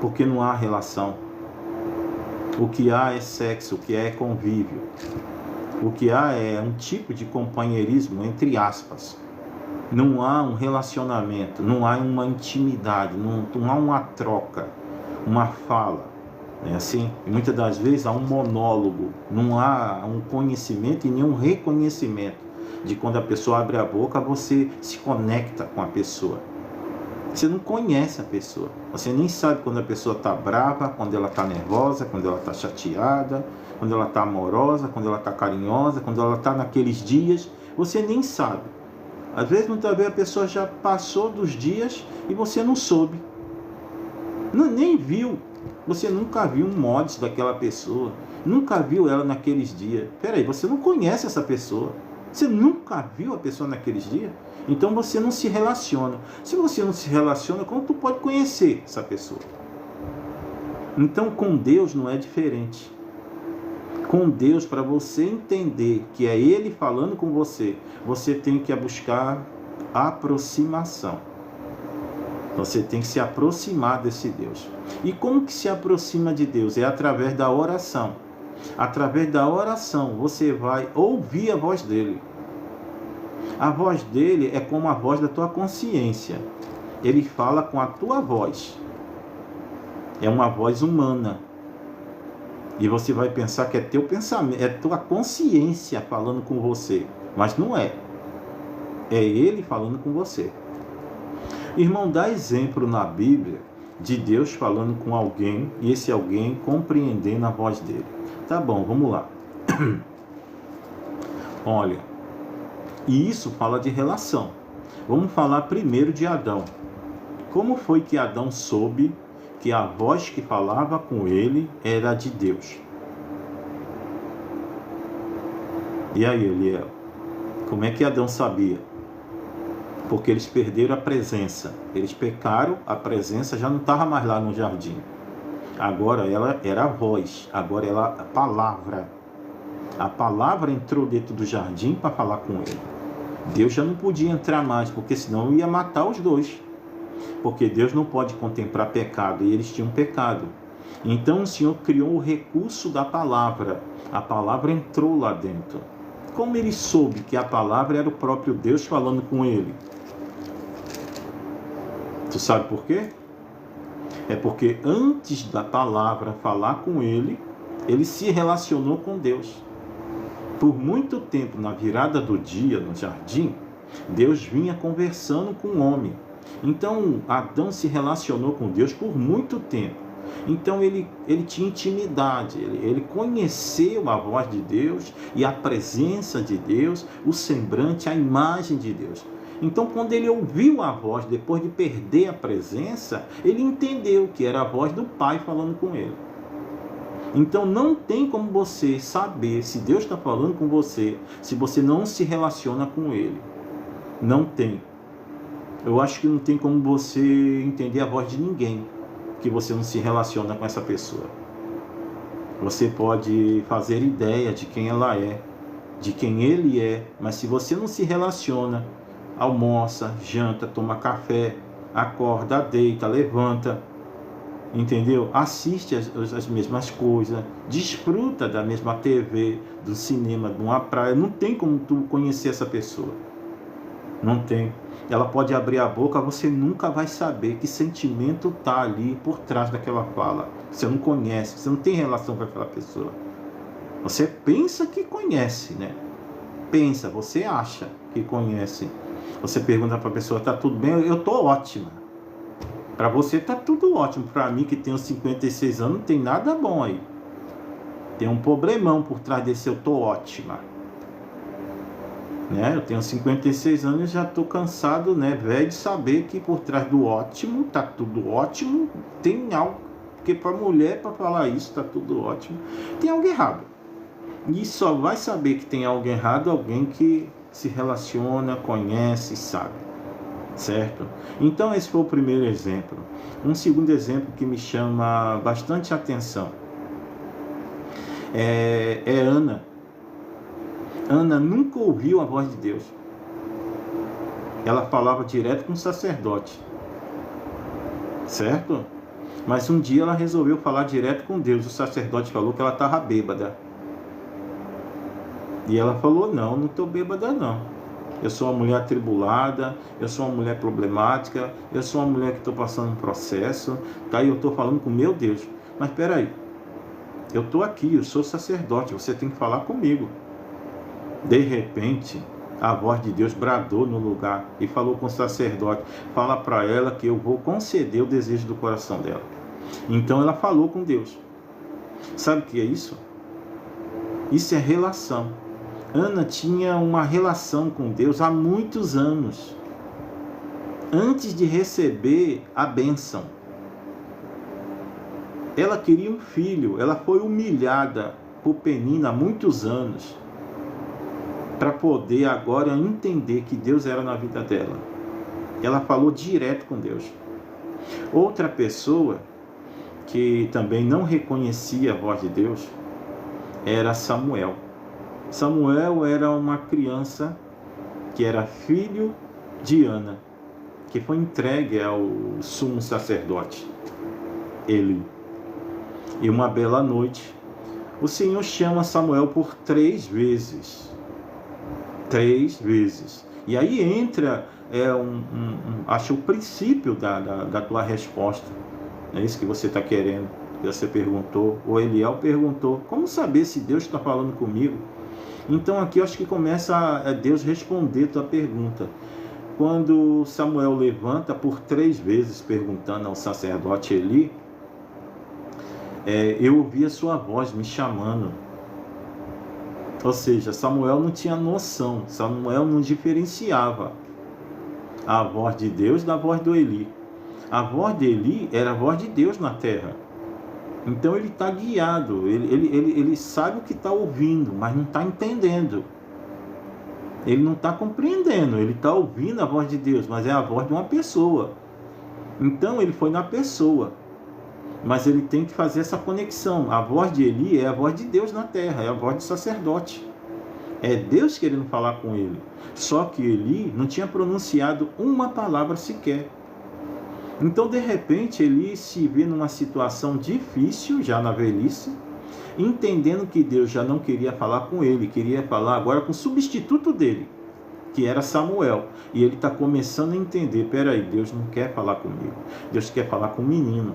Porque não há relação. O que há é sexo, o que há é convívio. O que há é um tipo de companheirismo, entre aspas. Não há um relacionamento, não há uma intimidade, não há uma troca, uma fala. É assim? E muitas das vezes há um monólogo, não há um conhecimento e nenhum reconhecimento de quando a pessoa abre a boca, você se conecta com a pessoa. Você não conhece a pessoa, você nem sabe quando a pessoa está brava, quando ela está nervosa, quando ela está chateada, quando ela está amorosa, quando ela está carinhosa, quando ela está naqueles dias, você nem sabe. Às vezes, muitas vezes a pessoa já passou dos dias e você não soube. Nem viu. Você nunca viu um mods daquela pessoa. Nunca viu ela naqueles dias. Peraí, você não conhece essa pessoa. Você nunca viu a pessoa naqueles dias? Então você não se relaciona. Se você não se relaciona, como tu pode conhecer essa pessoa? Então com Deus não é diferente. Com Deus, para você entender que é Ele falando com você, você tem que buscar aproximação. Você tem que se aproximar desse Deus. E como que se aproxima de Deus? É através da oração. Através da oração você vai ouvir a voz dele. A voz dele é como a voz da tua consciência. Ele fala com a tua voz. É uma voz humana. E você vai pensar que é teu pensamento, é tua consciência falando com você. Mas não é. É ele falando com você. Irmão, dá exemplo na Bíblia de Deus falando com alguém e esse alguém compreendendo a voz dele. Tá bom, vamos lá. Olha, e isso fala de relação. Vamos falar primeiro de Adão. Como foi que Adão soube que a voz que falava com ele era de Deus. E aí, Eliel, como é que Adão sabia? Porque eles perderam a presença. Eles pecaram, a presença já não estava mais lá no jardim. Agora ela era a voz, agora ela a palavra. A palavra entrou dentro do jardim para falar com ele. Deus já não podia entrar mais, porque senão ia matar os dois. Porque Deus não pode contemplar pecado, e eles tinham pecado. Então o Senhor criou o recurso da palavra. A palavra entrou lá dentro. Como ele soube que a palavra era o próprio Deus falando com ele? Tu sabe por quê? É porque antes da palavra falar com ele, ele se relacionou com Deus. Por muito tempo, na virada do dia, no jardim, Deus vinha conversando com o homem. Então, Adão se relacionou com Deus por muito tempo. Então, ele tinha intimidade, ele conheceu a voz de Deus e a presença de Deus, o semblante, a imagem de Deus. Então, quando ele ouviu a voz, depois de perder a presença, ele entendeu que era a voz do Pai falando com ele. Então, não tem como você saber se Deus está falando com você, se você não se relaciona com Ele. Não tem. Eu acho que não tem como você entender a voz de ninguém, que você não se relaciona com essa pessoa. Você pode fazer ideia de quem ela é, de quem ele é, mas se você não se relaciona, almoça, janta, toma café, acorda, deita, levanta, entendeu? Assiste as mesmas coisas, desfruta da mesma TV, do cinema, de uma praia. Não tem como tu conhecer essa pessoa. Não tem. Ela pode abrir a boca, você nunca vai saber que sentimento está ali por trás daquela fala. Você não conhece, você não tem relação com aquela pessoa. Você pensa que conhece, né? Pensa, você acha que conhece. Você pergunta para a pessoa, tá tudo bem? Eu tô ótima. Para você tá tudo ótimo. Para mim, que tenho 56 anos, não tem nada bom aí. Tem um problemão por trás desse eu tô ótima. Né? Eu tenho 56 anos e já tô cansado, né, velho, de saber que por trás do ótimo, tá tudo ótimo, tem algo. Porque para mulher, para falar isso, tá tudo ótimo, tem algo errado. E só vai saber que tem algo errado alguém que se relaciona, conhece e sabe. Certo? Então esse foi o primeiro exemplo. Um segundo exemplo que me chama bastante atenção é Ana. Ana nunca ouviu a voz de Deus. Ela falava direto com o sacerdote. Certo? Mas um dia ela resolveu falar direto com Deus. O sacerdote falou que ela estava bêbada. E ela falou, não estou bêbada não. Eu sou uma mulher atribulada, eu sou uma mulher problemática, eu sou uma mulher que estou passando um processo, tá? E eu estou falando com meu Deus. Mas espera aí, eu estou aqui, eu sou sacerdote, você tem que falar comigo. De repente, a voz de Deus bradou no lugar e falou com o sacerdote, fala para ela que eu vou conceder o desejo do coração dela. Então ela falou com Deus. Sabe o que é isso? Isso é relação. Ana tinha uma relação com Deus há muitos anos, antes de receber a bênção. Ela queria um filho, ela foi humilhada por Penina há muitos anos, para poder agora entender que Deus era na vida dela. Ela falou direto com Deus. Outra pessoa que também não reconhecia a voz de Deus era Samuel. Samuel era uma criança que era filho de Ana, que foi entregue ao sumo sacerdote, Eli. E uma bela noite, o Senhor chama Samuel por 3 vezes. 3 vezes. E aí entra, acho, o princípio da tua resposta. É isso que você está querendo, que você perguntou. O Eliel perguntou, como saber se Deus está falando comigo? Então aqui eu acho que começa a Deus responder a tua pergunta. Quando Samuel levanta por 3 vezes perguntando ao sacerdote Eli, eu ouvi a sua voz me chamando. Ou seja, Samuel não tinha noção, Samuel não diferenciava a voz de Deus da voz do Eli. A voz de Eli era a voz de Deus na terra. Então ele está guiado, ele sabe o que está ouvindo, mas não está entendendo. Ele não está compreendendo, ele está ouvindo a voz de Deus, mas é a voz de uma pessoa. Então ele foi na pessoa, mas ele tem que fazer essa conexão. A voz de Eli é a voz de Deus na terra, é a voz do sacerdote. É Deus querendo falar com ele. Só que Eli não tinha pronunciado uma palavra sequer. Então, de repente, Eli se vê numa situação difícil, já na velhice, entendendo que Deus já não queria falar com ele, queria falar agora com o substituto dele, que era Samuel. E ele está começando a entender, peraí, Deus não quer falar comigo, Deus quer falar com o menino.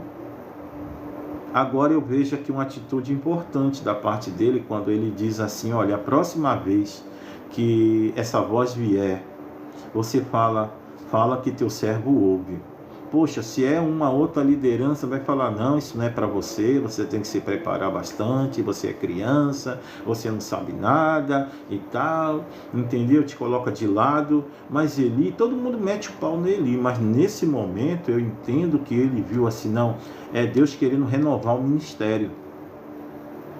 Agora eu vejo aqui uma atitude importante da parte dele, quando ele diz assim, olha, a próxima vez que essa voz vier, você fala que teu servo ouve. Poxa, se é uma outra liderança, vai falar, não, isso não é para você, você tem que se preparar bastante, você é criança, você não sabe nada e tal, entendeu? Te coloca de lado. Mas Eli, todo mundo mete o pau nele, mas nesse momento eu entendo que ele viu assim, não, é Deus querendo renovar o ministério.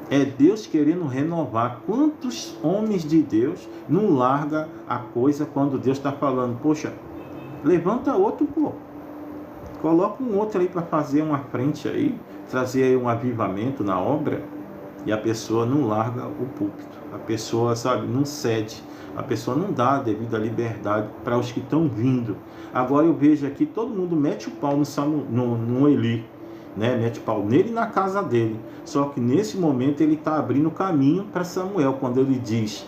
É Deus querendo renovar. Quantos homens de Deus não larga a coisa quando Deus está falando, poxa, levanta outro, pô. Coloca um outro aí para fazer uma frente aí, trazer aí um avivamento na obra, e a pessoa não larga o púlpito, a pessoa, sabe, não cede, a pessoa não dá a devida liberdade para os que estão vindo. Agora eu vejo aqui, todo mundo mete o pau no Eli, né? Mete o pau nele e na casa dele, só que nesse momento ele está abrindo o caminho para Samuel, quando ele diz,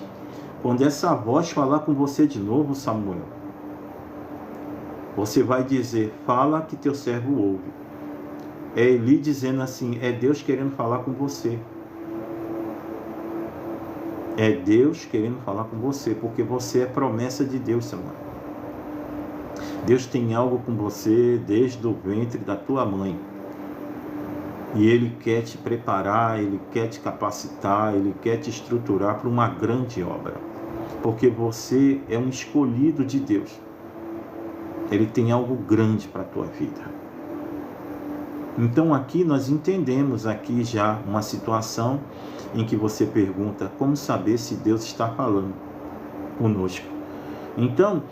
quando essa voz falar com você de novo, Samuel, você vai dizer, fala que teu servo ouve. É Eli dizendo assim, é Deus querendo falar com você. É Deus querendo falar com você, porque você é promessa de Deus, Samuel. Deus tem algo com você desde o ventre da tua mãe. E Ele quer te preparar, Ele quer te capacitar, Ele quer te estruturar para uma grande obra. Porque você é um escolhido de Deus. Ele tem algo grande para a tua vida. Então aqui nós entendemos aqui já uma situação em que você pergunta, como saber se Deus está falando conosco? Então,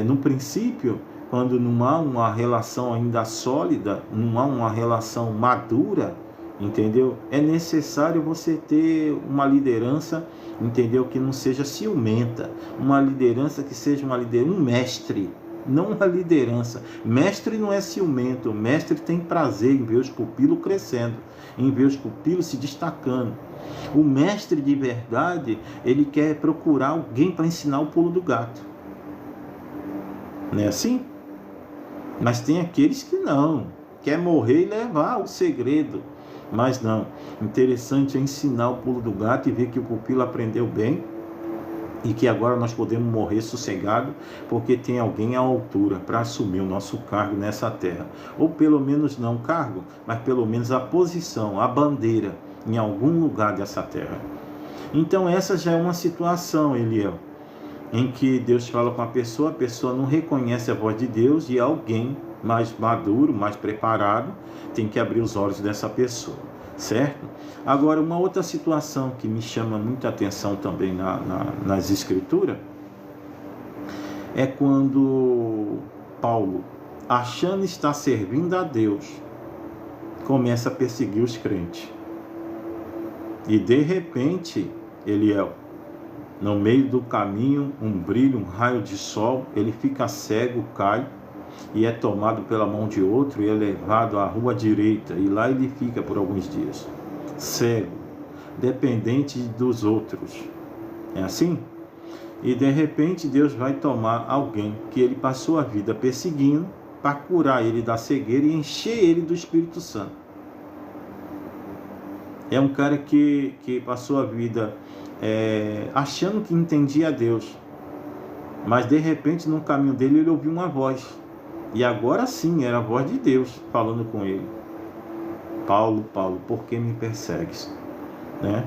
no princípio, quando não há uma relação ainda sólida, não há uma relação madura, entendeu? É necessário você ter uma liderança, entendeu? Que não seja ciumenta, uma liderança que seja um mestre, não uma liderança. Mestre não é ciumento, mestre tem prazer em ver os pupilos crescendo, em ver os pupilos se destacando. O mestre de verdade, ele quer procurar alguém para ensinar o pulo do gato. Não é assim? Mas tem aqueles que não, quer morrer e levar o segredo. Mas não, interessante é ensinar o pulo do gato e ver que o pupilo aprendeu bem, e que agora nós podemos morrer sossegado, porque tem alguém à altura para assumir o nosso cargo nessa terra. Ou pelo menos não cargo, mas pelo menos a posição, a bandeira, em algum lugar dessa terra. Então essa já é uma situação, Eliel, em que Deus fala com a pessoa não reconhece a voz de Deus, e alguém mais maduro, mais preparado, tem que abrir os olhos dessa pessoa, certo? Agora, uma outra situação que me chama muita atenção também nas Escrituras, é quando Paulo, achando estar servindo a Deus, começa a perseguir os crentes. E de repente, Eliel, no meio do caminho, um brilho, um raio de sol, ele fica cego, cai, e é tomado pela mão de outro e é levado à rua direita, e lá ele fica por alguns dias, cego, dependente dos outros. É assim? E de repente Deus vai tomar alguém que ele passou a vida perseguindo, para curar ele da cegueira e encher ele do Espírito Santo. É um cara que passou a vida achando que entendia a Deus, mas de repente no caminho dele ele ouviu uma voz, e agora sim era a voz de Deus falando com ele. Paulo, Paulo, por que me persegues? Né?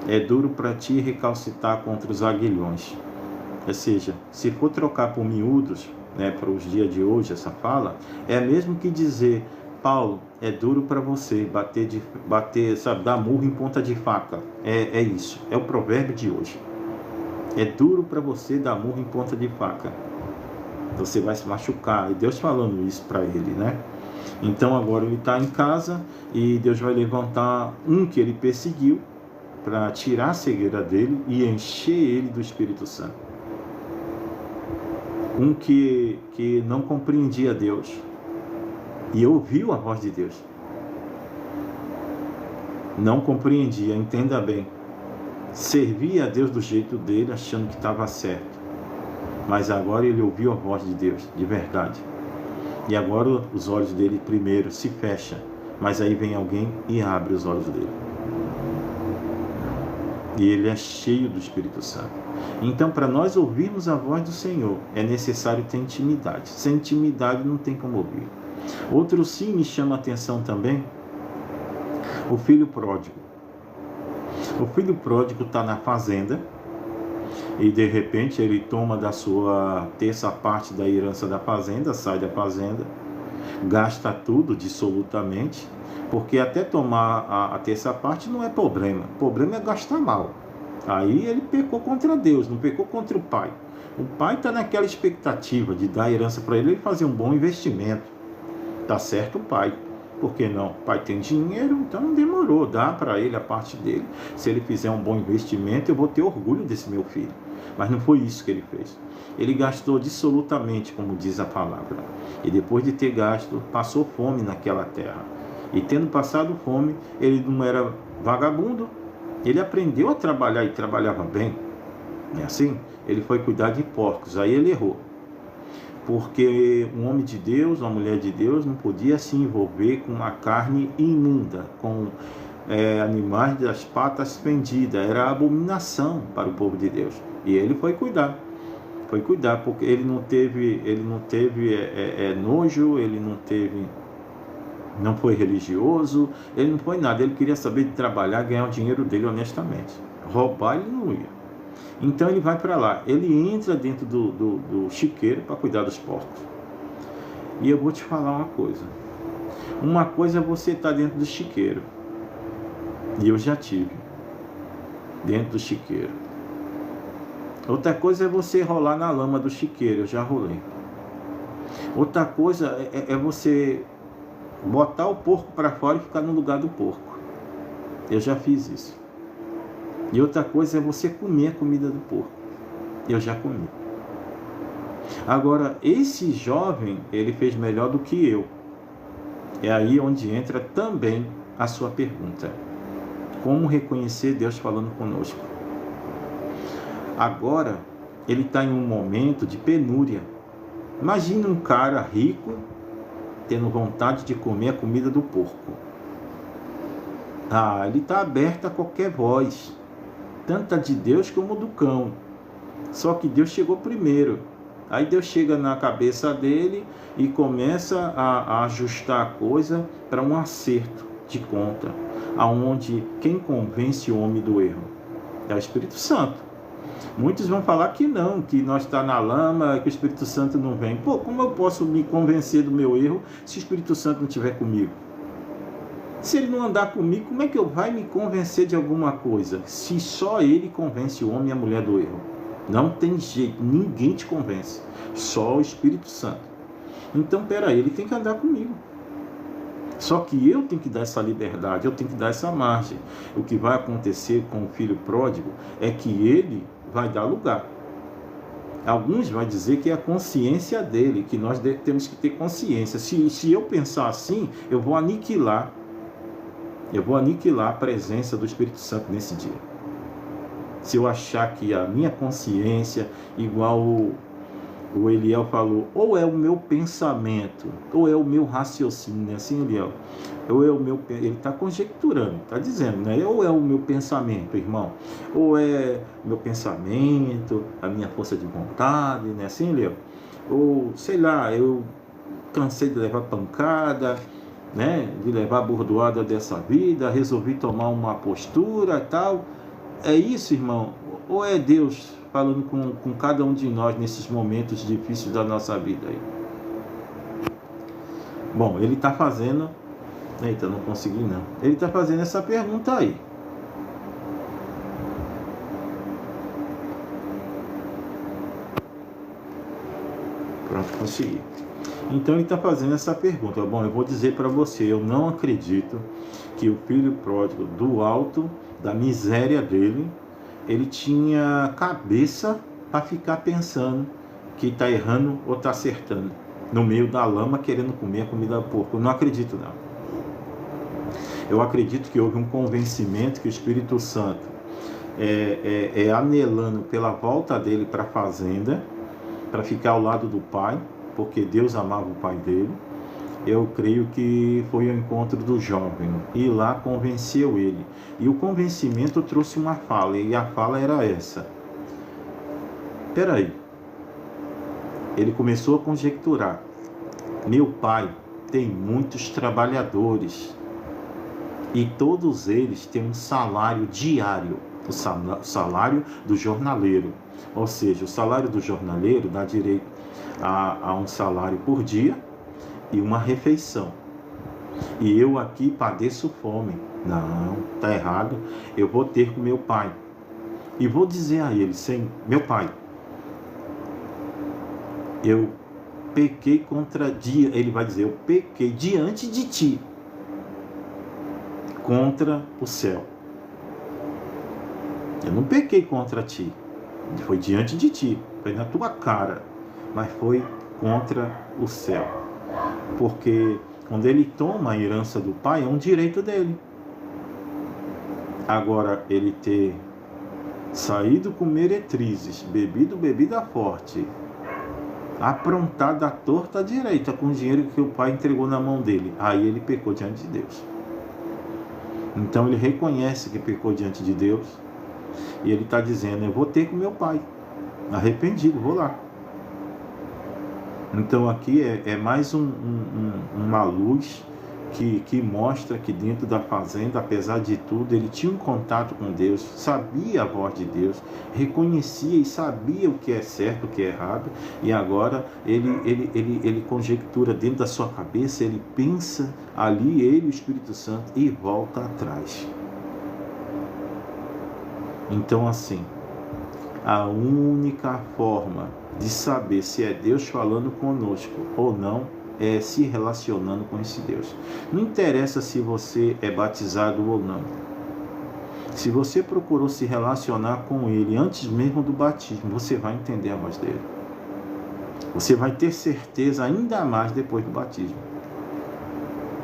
É duro para ti recalcitar contra os aguilhões. Ou seja, se for trocar por miúdos, né, para os dias de hoje, essa fala, é mesmo que dizer: Paulo, é duro para você bater, sabe, dar murro em ponta de faca. É isso, é o provérbio de hoje. É duro para você dar murro em ponta de faca. Você vai se machucar. E Deus falando isso para ele, né? Então agora ele está em casa e Deus vai levantar um que ele perseguiu para tirar a cegueira dele e encher ele do Espírito Santo. Um que não compreendia Deus e ouviu a voz de Deus. Não compreendia, entenda bem. Servia a Deus do jeito dele, achando que estava certo. Mas agora ele ouviu a voz de Deus, de verdade. E agora os olhos dele primeiro se fecham. Mas aí vem alguém e abre os olhos dele. E ele é cheio do Espírito Santo. Então, para nós ouvirmos a voz do Senhor, é necessário ter intimidade. Sem intimidade não tem como ouvir. Outro sim me chama a atenção também, o filho pródigo. O filho pródigo está na fazenda e de repente ele toma da sua terça parte da herança da fazenda, sai da fazenda, gasta tudo dissolutamente, porque até tomar a terça parte não é problema. O problema é gastar mal. Aí ele pecou contra Deus, não pecou contra o pai. O pai está naquela expectativa de dar a herança para ele e fazer um bom investimento. Tá certo o pai. Por que não? O pai tem dinheiro, então não demorou. Dá para ele a parte dele. Se ele fizer um bom investimento, eu vou ter orgulho desse meu filho. Mas não foi isso que ele fez. Ele gastou dissolutamente, como diz a palavra. E depois de ter gasto, passou fome naquela terra. E tendo passado fome, ele não era vagabundo. Ele aprendeu a trabalhar e trabalhava bem. Não é assim? Ele foi cuidar de porcos. Aí ele errou. Porque um homem de Deus, uma mulher de Deus, não podia se envolver com uma carne imunda, com animais das patas fendidas. Era abominação para o povo de Deus. E ele foi cuidar. Foi cuidar, porque ele não teve nojo, ele não foi religioso, ele não foi nada. Ele queria saber de trabalhar, ganhar o dinheiro dele honestamente. Roubar ele não ia. Então ele vai para lá, ele entra dentro do chiqueiro para cuidar dos porcos. E eu vou te falar uma coisa é você estar dentro do chiqueiro, e eu já tive dentro do chiqueiro. Outra coisa é você rolar na lama do chiqueiro, eu já rolei. Outra coisa é você botar o porco para fora e ficar no lugar do porco, eu já fiz isso. E outra coisa é você comer a comida do porco. Eu já comi. Agora, esse jovem, ele fez melhor do que eu. É aí onde entra também a sua pergunta. Como reconhecer Deus falando conosco? Agora, ele está em um momento de penúria. Imagine um cara rico tendo vontade de comer a comida do porco. Ele está aberto a qualquer voz, tanto a de Deus como do cão. Só que Deus chegou primeiro. Aí Deus chega na cabeça dele e começa a ajustar a coisa para um acerto de conta, aonde quem convence o homem do erro é o Espírito Santo. Muitos vão falar que não, que nós está na lama, que o Espírito Santo não vem. Pô, como eu posso me convencer do meu erro se o Espírito Santo não estiver comigo? Se ele não andar comigo, como é que eu vai me convencer de alguma coisa? Se só ele convence o homem e a mulher do erro. Não tem jeito, ninguém te convence. Só o Espírito Santo. Então, peraí, ele tem que andar comigo. Só que eu tenho que dar essa liberdade, eu tenho que dar essa margem. O que vai acontecer com o filho pródigo é que ele vai dar lugar. Alguns vão dizer que é a consciência dele, que nós temos que ter consciência. Se eu pensar assim, eu vou aniquilar a presença do Espírito Santo nesse dia. Se eu achar que a minha consciência, igual o Eliel falou, ou é o meu pensamento, ou é o meu raciocínio, né? Assim, Eliel, ele está conjecturando, está dizendo, né? Ou é o meu pensamento, irmão, ou é meu pensamento, a minha força de vontade, né? Assim, Eliel, ou sei lá, eu cansei de levar pancada, né? De levar a bordoada dessa vida, resolvi tomar uma postura e tal. É isso, irmão? Ou é Deus falando com cada um de nós nesses momentos difíceis da nossa vida aí. Bom, ele está fazendo... Eita, não consegui não. Ele está fazendo essa pergunta aí. Pronto, consegui. Então ele está fazendo essa pergunta. Bom, eu vou dizer para você, eu não acredito que o filho pródigo, do alto da miséria dele, ele tinha cabeça para ficar pensando que está errando ou está acertando, no meio da lama, querendo comer a comida do porco. Eu não acredito não. Eu acredito que houve um convencimento que o Espírito Santo anelando pela volta dele para a fazenda, para ficar ao lado do pai, porque Deus amava o pai dele. Eu creio que foi o encontro do jovem, e lá convenceu ele. E o convencimento trouxe uma fala, e a fala era essa. Peraí. Ele começou a conjecturar. Meu pai tem muitos trabalhadores, e todos eles têm um salário diário, o salário do jornaleiro. Ou seja, o salário do jornaleiro dá direito a um salário por dia e uma refeição. E eu aqui padeço fome. Não, está errado. Eu vou ter com meu pai. E vou dizer a ele, meu pai, eu pequei contra dia. Ele vai dizer, eu pequei diante de ti contra o céu. Eu não pequei contra ti. Foi diante de ti. Foi na tua cara. Mas foi contra o céu. Porque quando ele toma a herança do pai, é um direito dele. Agora, ele ter saído com meretrizes, bebido bebida forte, aprontado à torta à direita com o dinheiro que o pai entregou na mão dele, aí ele pecou diante de Deus. Então ele reconhece que pecou diante de Deus, e ele está dizendo, eu vou ter com meu pai, arrependido, vou lá. Então aqui é mais uma luz que mostra que dentro da fazenda, apesar de tudo, ele tinha um contato com Deus, sabia a voz de Deus, reconhecia e sabia o que é certo, o que é errado, e agora ele conjectura dentro da sua cabeça, ele pensa ali, ele, o Espírito Santo, e volta atrás. Então assim, a única forma de saber se é Deus falando conosco ou não é se relacionando com esse Deus. Não interessa se você é batizado ou não. Se você procurou se relacionar com Ele antes mesmo do batismo, você vai entender a voz dele. Você vai ter certeza ainda mais depois do batismo.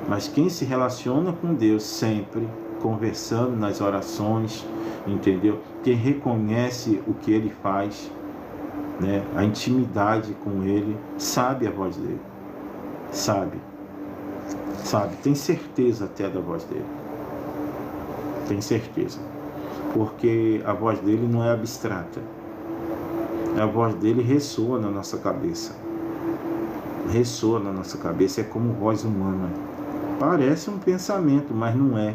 Mas quem se relaciona com Deus sempre, conversando nas orações, entendeu? Quem reconhece o que Ele faz, né? A intimidade com Ele, sabe a voz dele. Sabe, tem certeza até da voz dele. Tem certeza. Porque a voz dele não é abstrata. A voz dele ressoa na nossa cabeça. Ressoa na nossa cabeça, é como voz humana. Parece um pensamento, mas não é.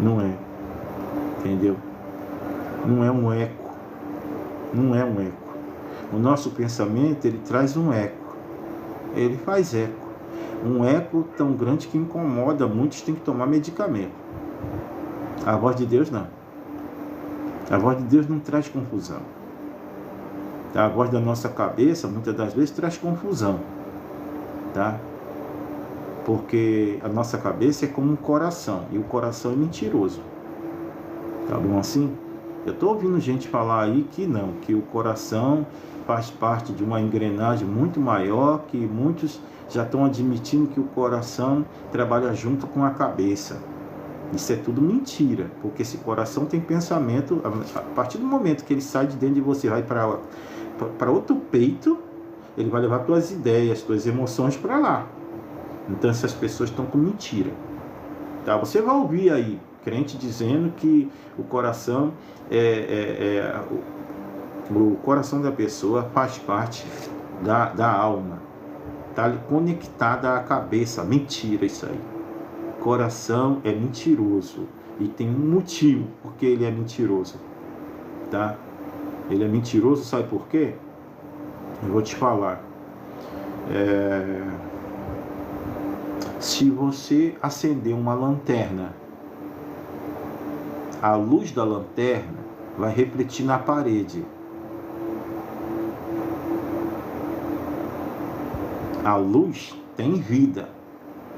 Não é. Entendeu? Não é um eco. Não é um eco. O nosso pensamento, ele traz um eco. Ele faz eco. Um eco tão grande que incomoda, muitos têm que tomar medicamento. A voz de Deus não. A voz de Deus não traz confusão. A voz da nossa cabeça, muitas das vezes, traz confusão. Tá? Porque a nossa cabeça é como um coração, e o coração é mentiroso. Tá bom assim? Eu estou ouvindo gente falar aí que não, que o coração faz parte de uma engrenagem muito maior, que muitos já estão admitindo que o coração trabalha junto com a cabeça. Isso é tudo mentira, porque esse coração tem pensamento, a partir do momento que ele sai de dentro de você, vai para outro peito, ele vai levar tuas ideias, tuas emoções para lá. Então essas pessoas estão com mentira. Tá? Você vai ouvir aí crente dizendo que o coração o coração da pessoa faz parte da alma, está conectada à cabeça. Mentira isso aí. Coração é mentiroso, e tem um motivo porque ele é mentiroso, tá? Ele é mentiroso, sabe por quê? Eu vou te falar. Se você acender uma lanterna, a luz da lanterna vai refletir na parede. A luz tem vida,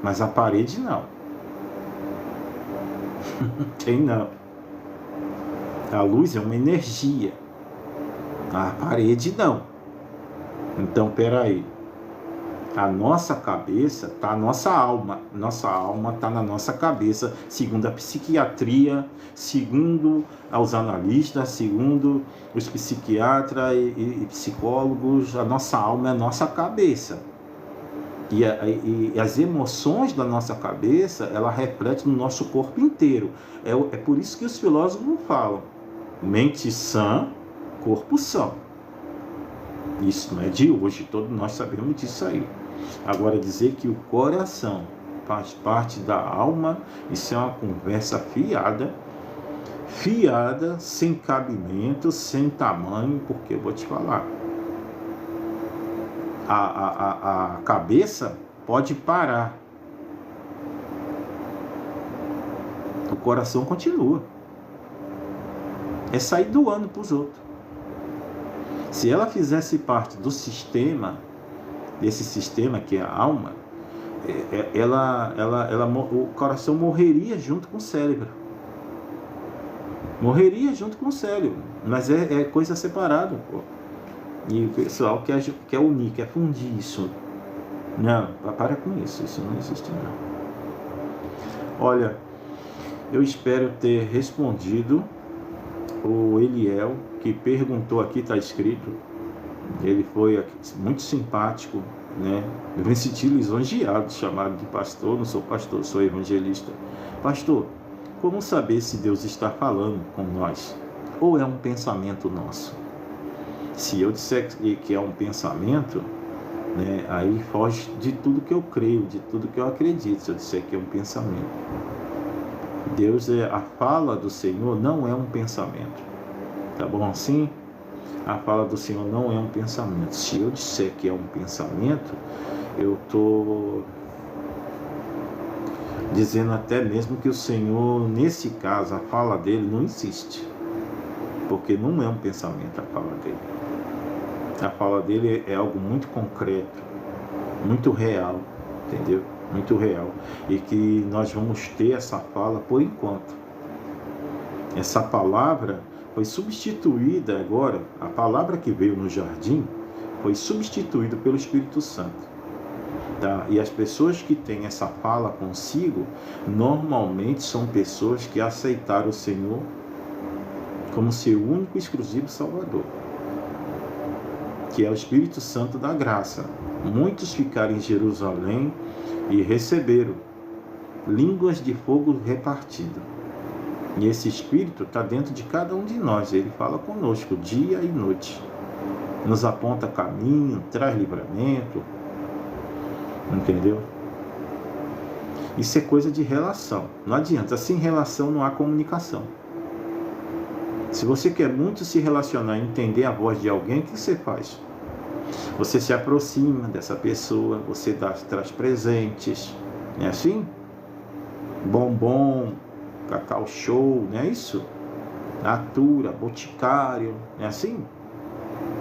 mas a parede não. Tem não. A luz é uma energia, a parede não. Então, peraí. A nossa cabeça está a nossa alma. Nossa alma está na nossa cabeça, segundo a psiquiatria, segundo os analistas, segundo os psiquiatras e psicólogos. A nossa alma é a nossa cabeça. E as emoções da nossa cabeça, ela reflete no nosso corpo inteiro. É por isso que os filósofos falam: mente sã, corpo são. Isso não é de hoje, todos nós sabemos disso aí. Agora, dizer que o coração faz parte da alma, isso é uma conversa fiada, sem cabimento, sem tamanho, porque eu vou te falar, a cabeça pode parar, o coração continua. É sair doando para os outros. Se ela fizesse parte do sistema, desse sistema que é a alma, o coração morreria junto com o cérebro. Morreria junto com o cérebro. Mas é coisa separada, pô. E o pessoal quer unir, quer fundir isso. Não, para com isso. Isso não existe, não. Olha, eu espero ter respondido o Eliel, que perguntou aqui, está escrito. Ele foi muito simpático, né? Eu me senti lisonjeado, chamado de pastor. Não sou pastor, sou evangelista. Pastor, como saber se Deus está falando com nós? Ou é um pensamento nosso? Se eu disser que é um pensamento, né, aí foge de tudo que eu creio, de tudo que eu acredito, se eu disser que é um pensamento. Deus a fala do Senhor não é um pensamento. Tá bom assim? A fala do Senhor não é um pensamento. Se eu disser que é um pensamento, eu estou dizendo até mesmo que o Senhor, nesse caso, a fala dele não existe. Porque não é um pensamento a fala dele. A fala dele é algo muito concreto, muito real, entendeu? Muito real. E que nós vamos ter essa fala por enquanto. Essa palavra foi substituída agora, a palavra que veio no jardim foi substituída pelo Espírito Santo. Tá? E as pessoas que têm essa fala consigo, normalmente são pessoas que aceitaram o Senhor como seu único e exclusivo Salvador, que é o Espírito Santo da graça. Muitos ficaram em Jerusalém e receberam línguas de fogo repartidas. E esse Espírito está dentro de cada um de nós. Ele fala conosco dia e noite. Nos aponta caminho, traz livramento. Entendeu? Isso é coisa de relação. Não adianta. Sem relação não há comunicação. Se você quer muito se relacionar e entender a voz de alguém, o que você faz? Você se aproxima dessa pessoa, você traz presentes. Não é assim? Bombom, cacau show, não é isso? Natura, boticário, não é assim?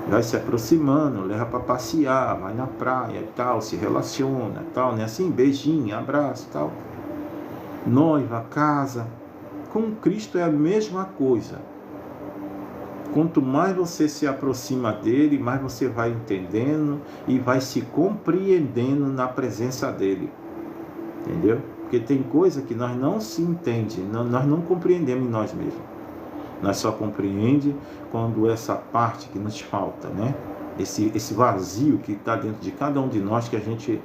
Vai se aproximando, leva para passear, vai na praia e tal, se relaciona e tal, não é assim? Beijinho, abraço e tal. Noiva, casa. Com Cristo é a mesma coisa. Quanto mais você se aproxima dele, mais você vai entendendo e vai se compreendendo na presença dele. Entendeu? Porque tem coisa que nós não se entende, nós não compreendemos em nós mesmos. Nós só compreendemos quando essa parte que nos falta, né? Esse vazio que está dentro de cada um de nós, que a gente,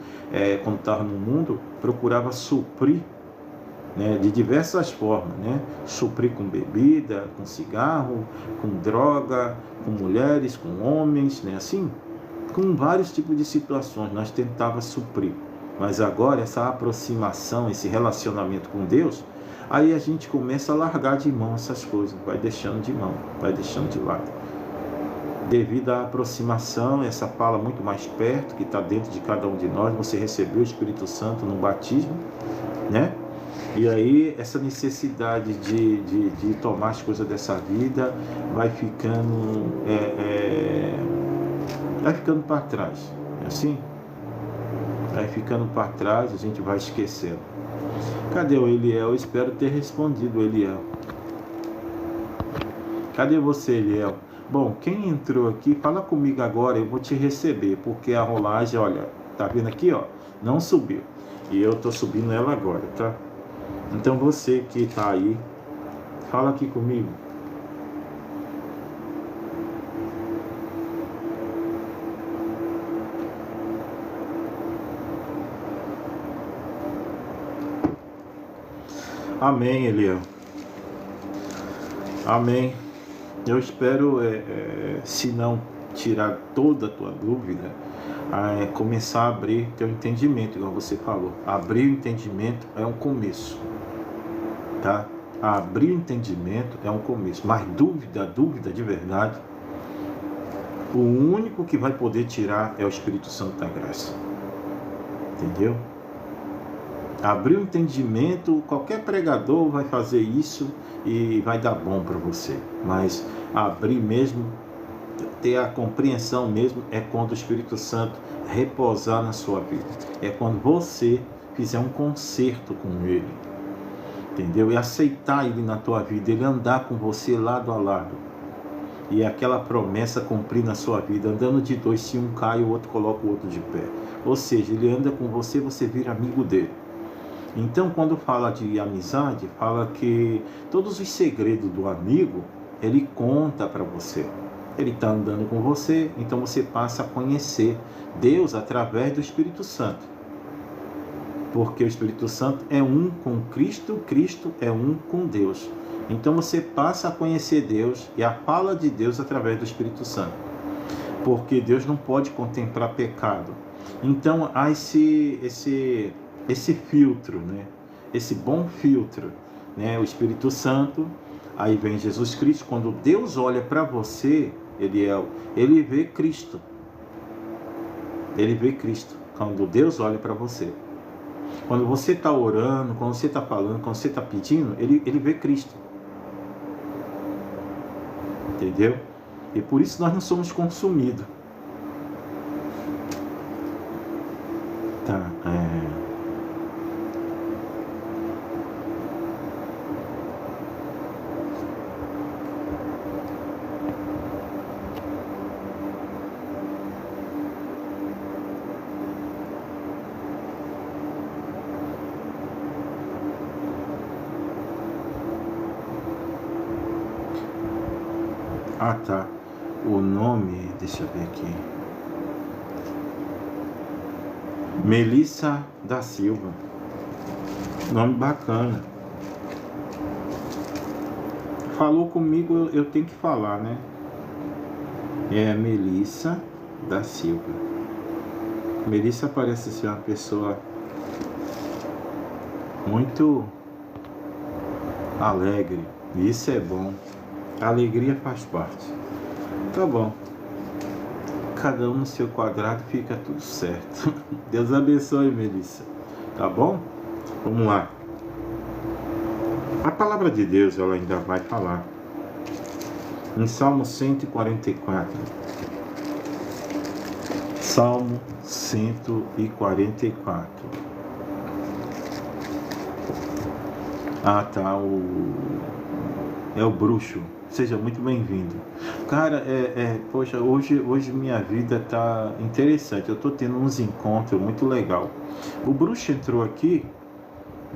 quando estava no mundo, procurava suprir, né, de diversas formas, né? Suprir com bebida, com cigarro, com droga, com mulheres, com homens, né? Assim, com vários tipos de situações nós tentávamos suprir. Mas agora essa aproximação, esse relacionamento com Deus, aí a gente começa a largar de mão essas coisas, vai deixando de mão, vai deixando de lado. devido à aproximação, essa fala muito mais perto, que está dentro de cada um de nós, você recebeu o Espírito Santo no batismo, né? E aí essa necessidade de tomar as coisas dessa vida vai ficando para trás, é assim? Vai ficando para trás, a gente vai esquecendo. Cadê o Eliel? Eu espero ter respondido o Eliel. Cadê você, Eliel? Bom, quem entrou aqui, fala comigo agora, eu vou te receber, porque a rolagem, olha, tá vendo aqui, ó, não subiu. E eu tô subindo ela agora, tá? Então você que tá aí, fala aqui comigo. Amém, Eliel. Amém. Eu espero, se não tirar toda a tua dúvida, começar a abrir teu entendimento, igual você falou. Abrir o entendimento é um começo, tá? Abrir o entendimento é um começo, mas dúvida de verdade, o único que vai poder tirar é o Espírito Santo da graça, entendeu? Abrir o entendimento, qualquer pregador vai fazer isso e vai dar bom para você, mas abrir mesmo, ter a compreensão mesmo, é quando o Espírito Santo repousar na sua vida, é quando você fizer um concerto com Ele, entendeu? E aceitar Ele na tua vida, Ele andar com você lado a lado, e aquela promessa cumprir na sua vida, andando de dois, se um cai, o outro coloca o outro de pé, ou seja, Ele anda com você, você vira amigo dele. Então, quando fala de amizade, fala que todos os segredos do amigo, ele conta para você. Ele está andando com você, então você passa a conhecer Deus através do Espírito Santo. Porque o Espírito Santo é um com Cristo, Cristo é um com Deus. Então você passa a conhecer Deus e a fala de Deus através do Espírito Santo. Porque Deus não pode contemplar pecado. Então há esse filtro, né? Esse bom filtro, né? O Espírito Santo, aí vem Jesus Cristo. Quando Deus olha para você, ele vê Cristo. Ele vê Cristo. Quando Deus olha para você. Quando você está orando, quando você está falando, quando você está pedindo, ele vê Cristo. Entendeu? E por isso nós não somos consumidos. Tá, tá. O nome, deixa eu ver aqui. Melissa da Silva. Nome bacana. Falou comigo, eu tenho que falar, né? É Melissa da Silva. Melissa parece ser uma pessoa muito alegre. E isso é bom. A alegria faz parte. Tá bom. Cada um no seu quadrado, fica tudo certo. Deus abençoe, Melissa. Tá bom? Vamos lá. A palavra de Deus, ela ainda vai falar. Em Salmo 144. Salmo 144. Tá. É o bruxo. Seja muito bem-vindo. Cara, poxa, hoje minha vida tá interessante. Eu tô tendo uns encontros muito legal. O bruxo entrou aqui,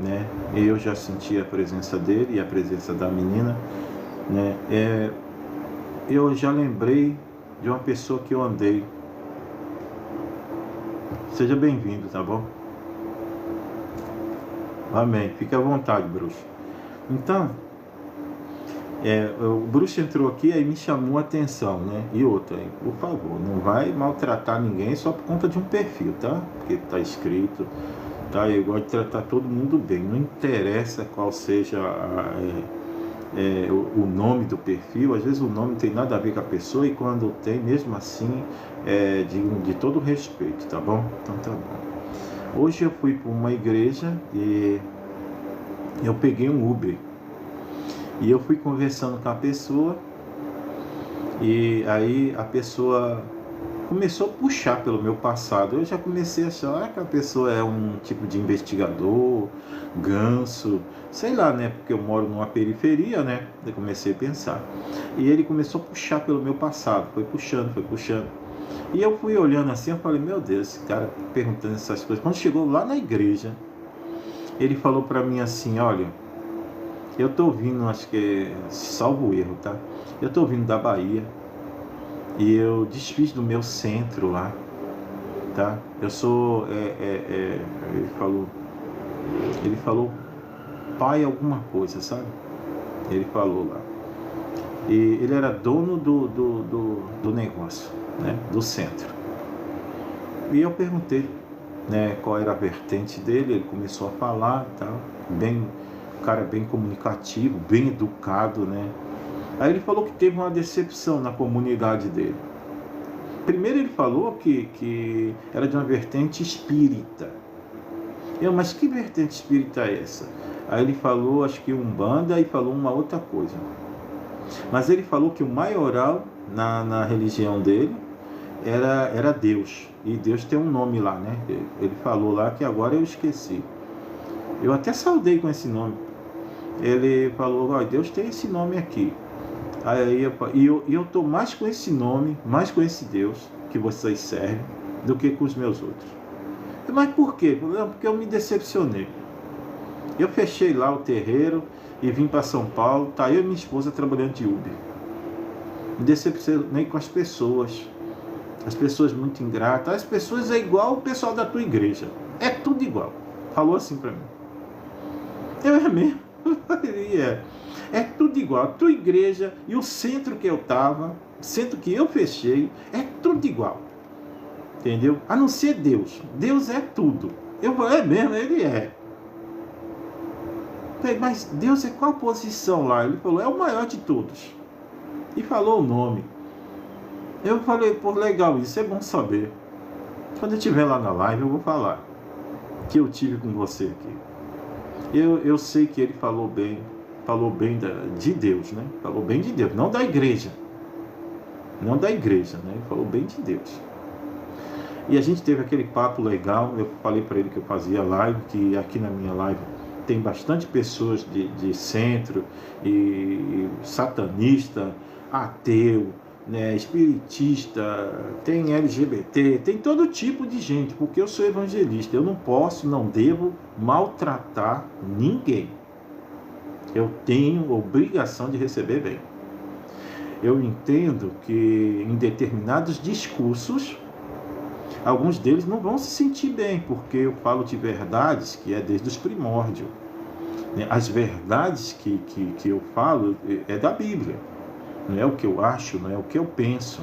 né? Eu já senti a presença dele e a presença da menina, né? Eu já lembrei de uma pessoa que eu andei. Seja bem-vindo, tá bom? Amém. Fique à vontade, bruxo. Então, o bruxo entrou aqui e me chamou a atenção, né? E outra, por favor, não vai maltratar ninguém só por conta de um perfil, tá? Porque tá escrito, tá? Eu gosto de tratar todo mundo bem, não interessa qual seja o nome do perfil. Às vezes o nome não tem nada a ver com a pessoa, e quando tem, mesmo assim, de todo respeito, tá bom? Então tá bom. Hoje eu fui para uma igreja e eu peguei um Uber. E eu fui conversando com a pessoa, e aí a pessoa começou a puxar pelo meu passado. Eu já comecei a achar que a pessoa é um tipo de investigador, ganso, sei lá, né? Porque eu moro numa periferia, né? Eu comecei a pensar. E ele começou a puxar pelo meu passado, foi puxando, foi puxando. E eu fui olhando assim, eu falei, meu Deus, esse cara perguntando essas coisas. Quando chegou lá na igreja, ele falou pra mim assim, olha, eu tô vindo, acho que é, salvo erro, tá? Eu tô vindo da Bahia e eu desfiz do meu centro lá, tá? Eu sou, ele falou pai alguma coisa, sabe? Ele falou lá. E ele era dono do negócio, né? Do centro. E eu perguntei, né, qual era a vertente dele. Ele começou a falar, tal, bem, cara bem comunicativo, bem educado, né? Aí ele falou que teve uma decepção na comunidade dele. Primeiro ele falou que era de uma vertente espírita. Mas que vertente espírita é essa? Aí ele falou, acho que Umbanda, e falou uma outra coisa. Mas ele falou que o maioral na religião dele era Deus. E Deus tem um nome lá, né? Ele falou lá que agora eu esqueci. Eu até saudei com esse nome. Ele falou, ó, Deus tem esse nome aqui. Aí eu estou mais com esse nome, mais com esse Deus que vocês servem, do que com os meus outros. Mas por quê? Porque eu me decepcionei. Eu fechei lá o terreiro e vim para São Paulo. Tá eu e minha esposa trabalhando de Uber. Me decepcionei com as pessoas. As pessoas muito ingratas. As pessoas é igual o pessoal da tua igreja. É tudo igual. Falou assim para mim. Eu é mesmo. É tudo igual. A tua igreja e o centro que eu estava, o centro que eu fechei, é tudo igual. Entendeu? A não ser Deus. Deus é tudo. Eu falei, é mesmo, ele é. Falei, mas Deus é qual a posição lá? Ele falou, é o maior de todos. E falou o nome. Eu falei, pô, legal, isso é bom saber. Quando eu estiver lá na live, eu vou falar que eu tive com você aqui. Eu sei que ele falou bem de Deus, né? Falou bem de Deus, não da igreja. Não da igreja, né? Ele falou bem de Deus. E a gente teve aquele papo legal. Eu falei para ele que eu fazia live, que aqui na minha live tem bastante pessoas de centro, e satanista, ateu, né, espiritista, tem LGBT, tem todo tipo de gente, porque eu sou evangelista. Eu não posso, não devo maltratar ninguém. Eu tenho obrigação de receber bem. Eu entendo que em determinados discursos, alguns deles não vão se sentir bem, porque eu falo de verdades que é desde os primórdios. As verdades que eu falo é da Bíblia. Não é o que eu acho, não é o que eu penso.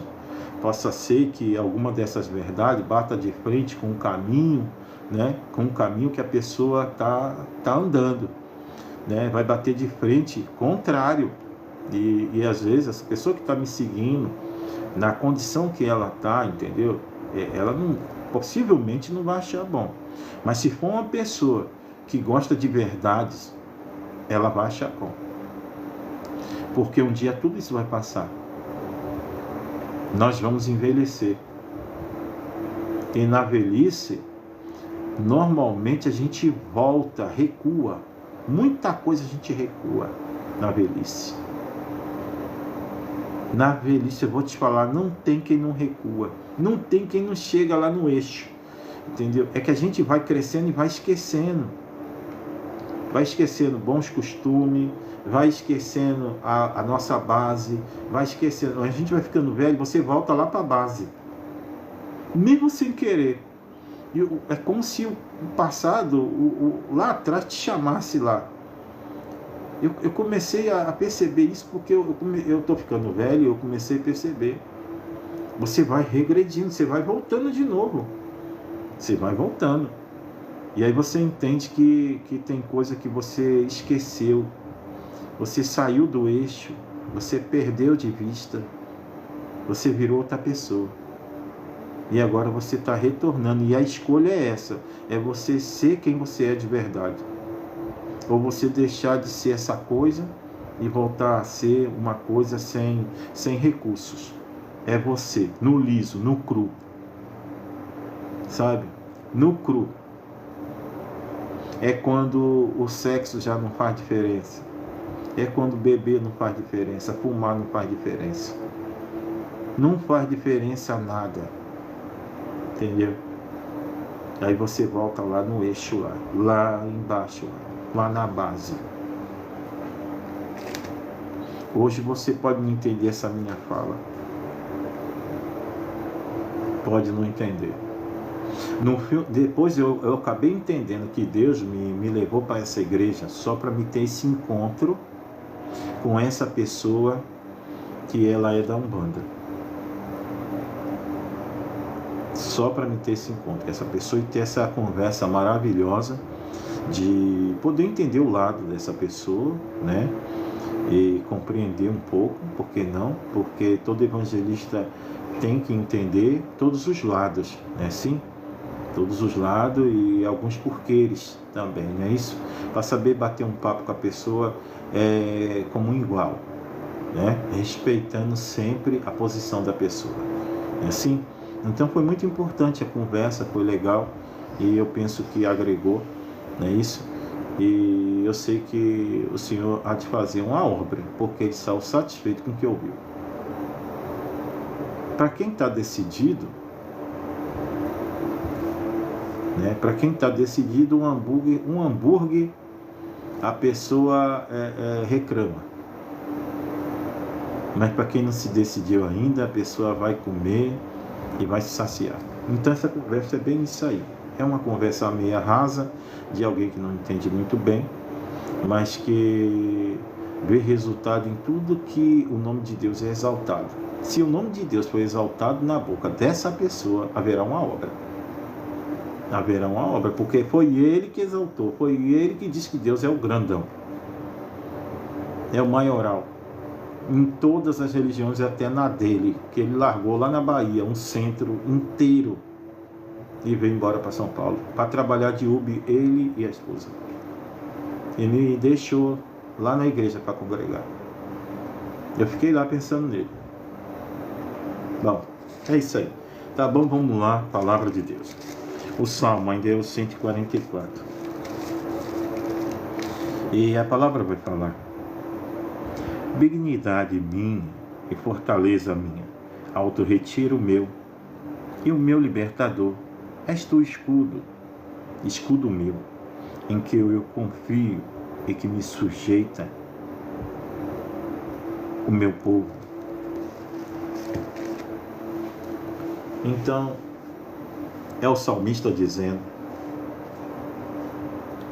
Possa ser que alguma dessas verdades bata de frente com o caminho, né? Com o caminho que a pessoa tá andando, né? Vai bater de frente contrário. E às vezes essa pessoa que está me seguindo, na condição que ela está, entendeu? Ela não, possivelmente não vai achar bom. Mas se for uma pessoa que gosta de verdades, ela vai achar bom. Porque um dia tudo isso vai passar. Nós vamos envelhecer. E na velhice, normalmente a gente volta, recua. Muita coisa a gente recua na velhice. Na velhice, eu vou te falar, não tem quem não recua. Não tem quem não chega lá no eixo. Entendeu? É que a gente vai crescendo e vai esquecendo. Vai esquecendo bons costumes, vai esquecendo a nossa base, vai esquecendo. A gente vai ficando velho, você volta lá para a base. Mesmo sem querer. É como se o passado, lá atrás, te chamasse lá. Eu comecei a perceber isso porque eu estou ficando velho e eu comecei a perceber. Você vai regredindo, você vai voltando de novo. Você vai voltando. E aí você entende que tem coisa que você esqueceu. Você saiu do eixo, você perdeu de vista, você virou outra pessoa. E agora você está retornando. E a escolha é essa. É você ser quem você é de verdade. Ou você deixar de ser essa coisa e voltar a ser uma coisa sem recursos. É você, no liso, no cru. Sabe? No cru. É quando o sexo já não faz diferença. É quando beber não faz diferença. Fumar não faz diferença. Não faz diferença nada. Entendeu? Aí você volta lá no eixo lá embaixo, lá na base. Hoje você pode não entender essa minha fala. Pode não entender. Depois eu acabei entendendo que Deus me levou para essa igreja só para me ter esse encontro com essa pessoa que ela é da Umbanda. Só para me ter esse encontro com essa pessoa e ter essa conversa maravilhosa de poder entender o lado dessa pessoa, né? E compreender um pouco, por que não? Porque todo evangelista tem que entender todos os lados, né? Sim, todos os lados e alguns porquês também, não é isso? Para saber bater um papo com a pessoa como um igual, né? Respeitando sempre a posição da pessoa, não é assim? Então foi muito importante a conversa, foi legal e eu penso que agregou, não é isso? E eu sei que o Senhor há de fazer uma obra, porque Ele saiu satisfeito com o que ouviu. Para quem está decidido, né? Para quem está decidido, um hambúrguer a pessoa reclama. Mas para quem não se decidiu ainda, a pessoa vai comer e vai se saciar. Então essa conversa é bem isso aí. É uma conversa meia rasa, de alguém que não entende muito bem, mas que vê resultado em tudo que o nome de Deus é exaltado. Se o nome de Deus for exaltado na boca dessa pessoa, haverá uma obra. Haverá uma obra, porque foi ele que exaltou, foi ele que disse que Deus é o grandão, é o maioral. Em todas as religiões, até na dele, que ele largou lá na Bahia, um centro inteiro, e veio embora para São Paulo, para trabalhar de Uber, ele e a esposa. E me deixou lá na igreja para congregar. Eu fiquei lá pensando nele. Bom, é isso aí. Tá bom, vamos lá, palavra de Deus. O Salmo ainda é o 144. E a palavra vai falar: dignidade minha e fortaleza minha, alto retiro meu, e o meu libertador, és tu escudo, escudo meu, em que eu confio e que me sujeita o meu povo. Então, é o salmista dizendo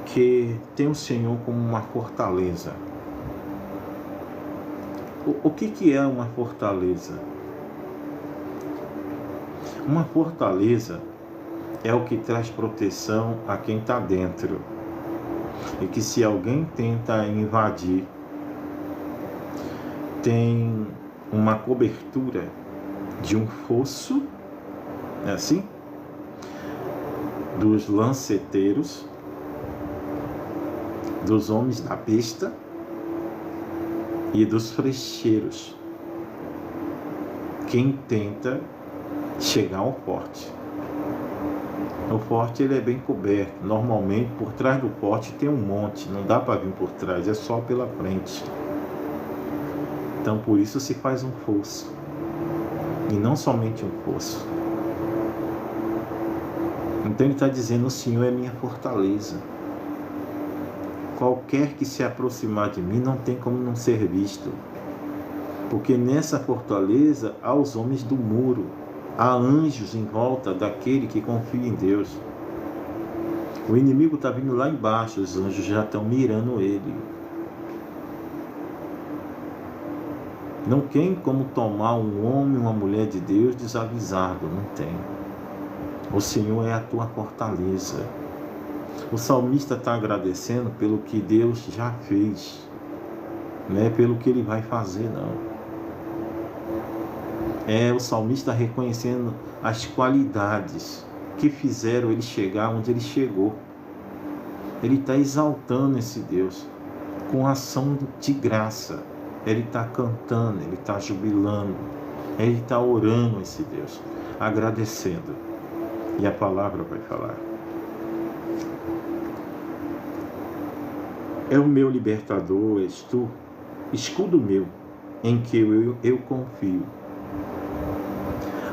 que tem o Senhor como uma fortaleza. O que é uma fortaleza? Uma fortaleza é o que traz proteção a quem está dentro. E que se alguém tenta invadir, tem uma cobertura de um fosso, é assim? Dos lanceteiros, dos homens da besta e dos flecheiros. Quem tenta chegar ao forte. O forte ele é bem coberto. Normalmente por trás do forte tem um monte, não dá para vir por trás, é só pela frente. Então por isso se faz um fosso. E não somente um fosso. Então ele está dizendo: o Senhor é minha fortaleza. Qualquer que se aproximar de mim não tem como não ser visto. Porque nessa fortaleza há os homens do muro. Há anjos em volta daquele que confia em Deus. O inimigo está vindo lá embaixo, os anjos já estão mirando ele. Não tem como tomar um homem, uma mulher de Deus desavisado, não tem. O Senhor é a tua fortaleza. O salmista está agradecendo pelo que Deus já fez. não é pelo que ele vai fazer, não. É o salmista reconhecendo as qualidades que fizeram ele chegar onde ele chegou. Ele está exaltando esse Deus com ação de graça. Ele está cantando, ele está jubilando, ele está orando a esse Deus, agradecendo. E a palavra vai falar. É o meu libertador, és tu, escudo meu, em que eu confio.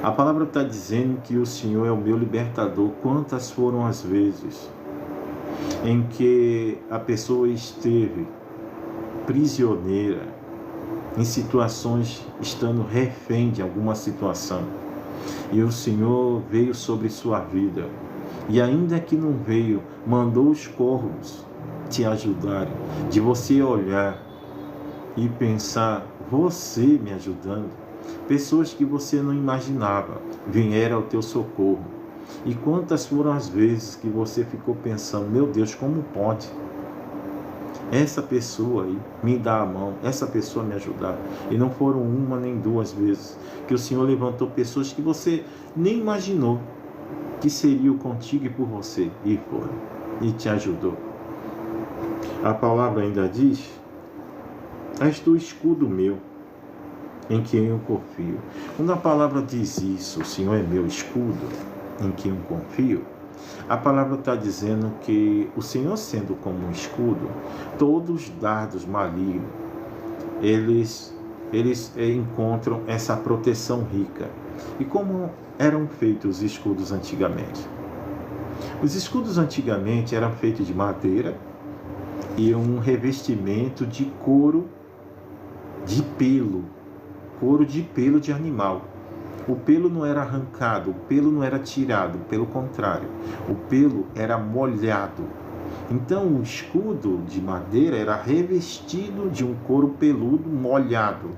A palavra está dizendo que o Senhor é o meu libertador. Quantas foram as vezes em que a pessoa esteve prisioneira, em situações, estando refém de alguma situação, e o Senhor veio sobre sua vida, e ainda que não veio, mandou os corvos te ajudarem, de você olhar e pensar, você me ajudando. Pessoas que você não imaginava vieram ao teu socorro. E quantas foram as vezes que você ficou pensando, meu Deus, como pode essa pessoa aí me dar a mão, essa pessoa me ajudar? E não foram uma nem duas vezes que o Senhor levantou pessoas que você nem imaginou que seriam contigo e por você, e foram, e te ajudou. A palavra ainda diz, és tu escudo meu, em quem eu confio. Quando a palavra diz isso, o Senhor é meu escudo, em quem eu confio, a palavra está dizendo que o Senhor, sendo como um escudo, todos os dardos malignos, eles encontram essa proteção rica. E como eram feitos os escudos antigamente? Os escudos antigamente eram feitos de madeira e um revestimento de couro de pelo de animal. O pelo não era arrancado, o pelo não era tirado, pelo contrário, o pelo era molhado. Então o escudo de madeira era revestido de um couro peludo molhado,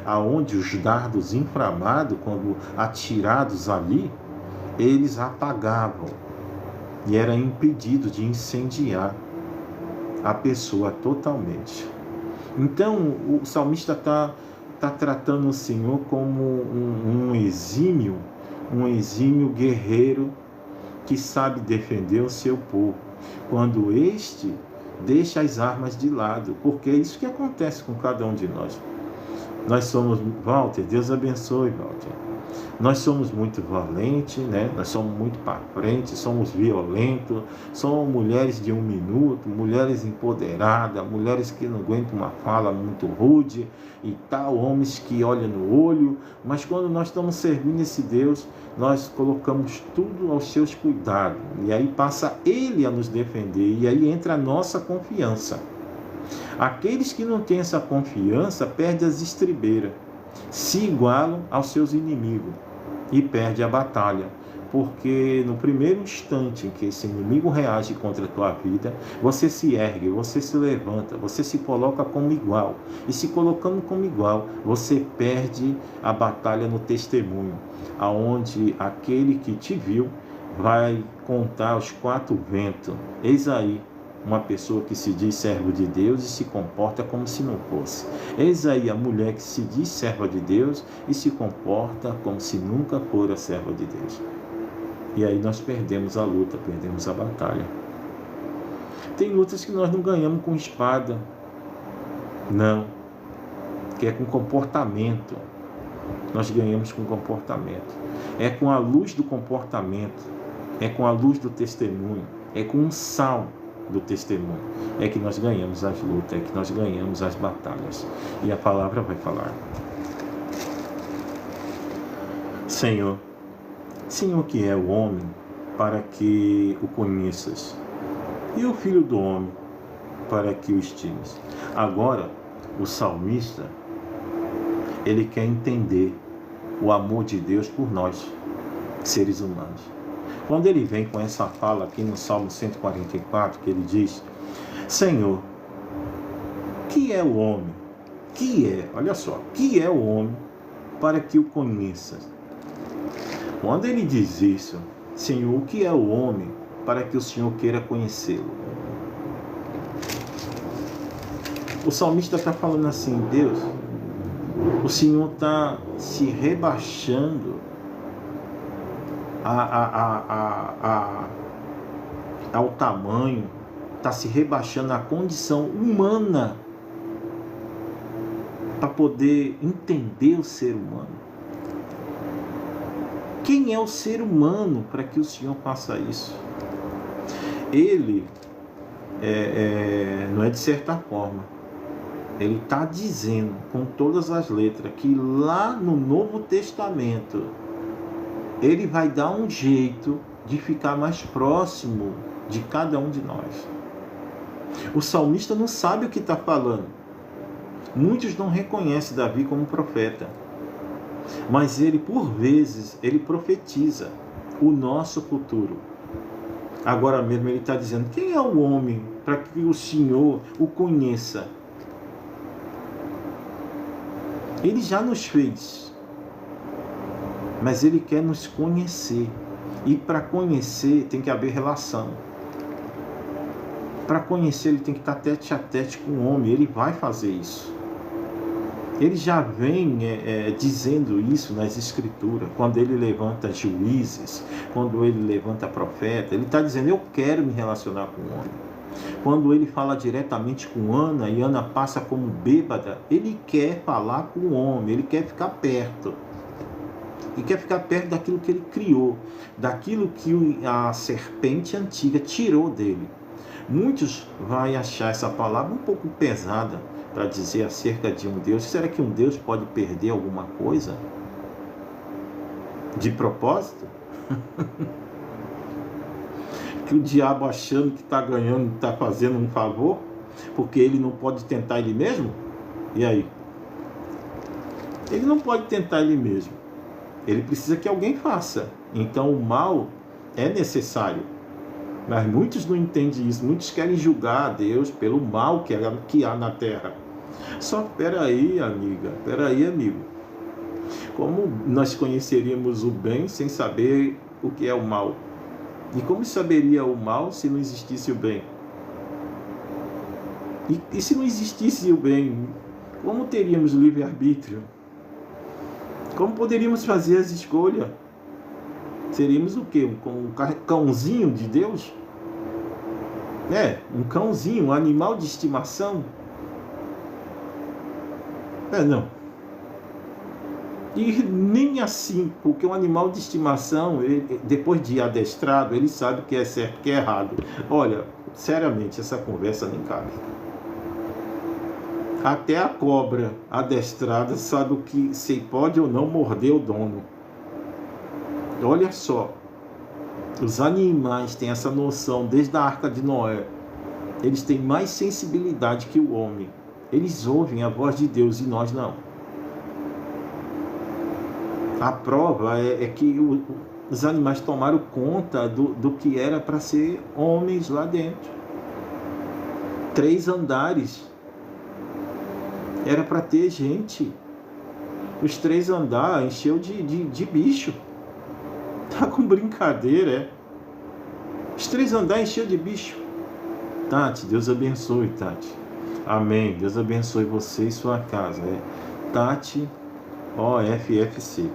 aonde os dardos inflamados, quando atirados ali, eles apagavam e era impedido de incendiar a pessoa totalmente. Então o salmista está tratando o Senhor como um exímio guerreiro que sabe defender o seu povo, quando este deixa as armas de lado, porque é isso que acontece com cada um de nós. Nós somos, Walter, Deus abençoe, Walter. Nós somos muito valentes, né? Nós somos muito para frente, somos violentos, somos mulheres de 1 minuto, mulheres empoderadas, mulheres que não aguentam uma fala muito rude e tal, homens que olham no olho, mas quando nós estamos servindo esse Deus, nós colocamos tudo aos seus cuidados, e aí passa Ele a nos defender, e aí entra a nossa confiança. Aqueles que não têm essa confiança perdem as estribeiras, se igualam aos seus inimigos e perdem a batalha, porque no primeiro instante em que esse inimigo reage contra a tua vida, você se ergue, você se levanta, você se coloca como igual, e se colocando como igual, você perde a batalha no testemunho, aonde aquele que te viu vai contar aos 4 ventos, eis aí uma pessoa que se diz servo de Deus e se comporta como se não fosse. Eis aí a mulher que se diz serva de Deus e se comporta como se nunca fora serva de Deus. E aí nós perdemos a luta, perdemos a batalha. Tem lutas que nós não ganhamos com espada, não, que é com comportamento. Nós ganhamos com comportamento. É com a luz do comportamento, é com a luz do testemunho, é com um sal do testemunho, é que nós ganhamos as lutas, é que nós ganhamos as batalhas. E a palavra vai falar. Senhor que é o homem, para que o conheças, e o filho do homem, para que o estimes. Agora, o salmista, ele quer entender o amor de Deus por nós, seres humanos. Quando ele vem com essa fala aqui no Salmo 144, que ele diz, Senhor, que é o homem? Olha só, que é o homem para que o conheças? Quando ele diz isso, Senhor, o que é o homem para que o Senhor queira conhecê-lo? O salmista está falando assim: Deus, o Senhor está se rebaixando ao tamanho, está se rebaixando à condição humana para poder entender o ser humano. Quem é o ser humano para que o Senhor faça isso? Ele, não é de certa forma, ele está dizendo com todas as letras que lá no Novo Testamento ele vai dar um jeito de ficar mais próximo de cada um de nós. O salmista não sabe o que está falando. Muitos não reconhecem Davi como profeta, mas ele, por vezes, ele profetiza o nosso futuro. Agora mesmo ele está dizendo: quem é o homem para que o Senhor o conheça? Ele já nos fez, mas ele quer nos conhecer. E para conhecer tem que haver relação. Para conhecer ele tem que estar tete a tete com o homem. Ele vai fazer isso. Ele já vem dizendo isso nas Escrituras, quando ele levanta juízes, quando ele levanta profeta. Ele está dizendo: eu quero me relacionar com o homem. Quando ele fala diretamente com Ana, e Ana passa como bêbada, ele quer falar com o homem, ele quer ficar perto. E quer ficar perto daquilo que ele criou, daquilo que a serpente antiga tirou dele. Muitos vão achar essa palavra um pouco pesada para dizer acerca de um Deus. Será que um Deus pode perder alguma coisa? De propósito? Que o diabo, achando que está ganhando, está fazendo um favor, porque ele não pode tentar ele mesmo? E aí? Ele não pode tentar ele mesmo. Ele precisa que alguém faça. Então o mal é necessário. Mas muitos não entendem isso. Muitos querem julgar a Deus pelo mal que há na terra. Só peraí, amiga, peraí, amigo. Como nós conheceríamos o bem sem saber o que é o mal? E como saberia o mal se não existisse o bem? E se não existisse o bem, como teríamos livre-arbítrio? Como poderíamos fazer as escolhas? Seríamos o quê? Um cãozinho de Deus? Um cãozinho, um animal de estimação? Não. E nem assim, porque um animal de estimação, depois de adestrado, ele sabe o que é certo e o que é errado. Olha, seriamente, essa conversa nem cabe. Até a cobra adestrada sabe o que se pode ou não morder o dono. Olha só, os animais têm essa noção desde a Arca de Noé. Eles têm mais sensibilidade que o homem. Eles ouvem a voz de Deus e nós não. A prova é que os animais tomaram conta do que era para ser homens lá dentro. 3 andares. Era para ter gente. Os 3 andares encheu de bicho. Tá com brincadeira, Os 3 andares encheu de bicho. Tati, Deus abençoe, Tati. Amém. Deus abençoe você e sua casa. Tati OFFC.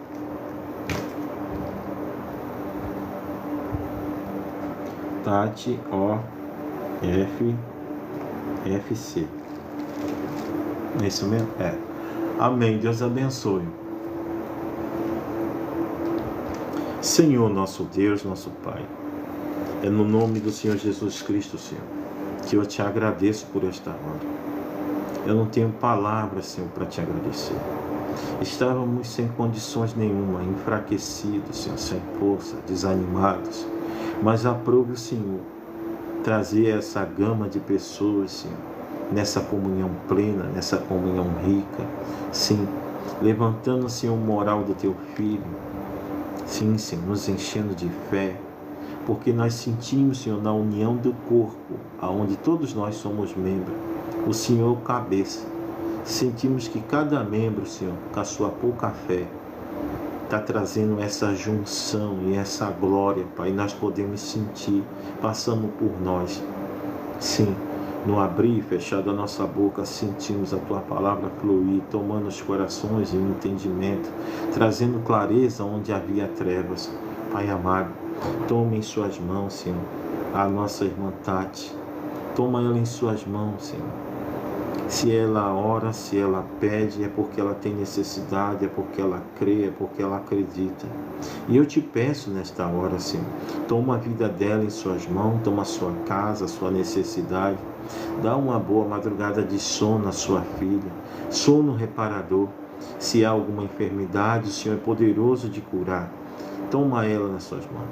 Tati OFFC. É isso mesmo? Amém. Deus abençoe. Senhor, nosso Deus, nosso Pai, é no nome do Senhor Jesus Cristo, Senhor, que eu te agradeço por esta hora. Eu não tenho palavras, Senhor, para te agradecer. Estávamos sem condições nenhuma, enfraquecidos, Senhor, sem força, desanimados. Mas aprove o Senhor trazer essa gama de pessoas, Senhor, nessa comunhão plena, nessa comunhão rica. Sim, levantando, Senhor, o moral do teu filho. Sim, Senhor, nos enchendo de fé. Porque nós sentimos, Senhor, na união do corpo, aonde todos nós somos membros, o Senhor é o cabeça. Sentimos que cada membro, Senhor, com a sua pouca fé, está trazendo essa junção e essa glória, Pai. Nós podemos sentir, passando por nós. Sim, No abrir e fechar da nossa boca, sentimos a Tua palavra fluir, tomando os corações e o entendimento, trazendo clareza onde havia trevas. Pai amado, tome em Suas mãos, Senhor, a nossa irmã Tati. Toma ela em Suas mãos, Senhor. Se ela ora, se ela pede, é porque ela tem necessidade, é porque ela crê, é porque ela acredita. E eu te peço nesta hora, Senhor, toma a vida dela em Suas mãos, toma a sua casa, a sua necessidade. Dá uma boa madrugada de sono à sua filha, sono reparador. Se há alguma enfermidade, o Senhor é poderoso de curar. Toma ela nas Suas mãos.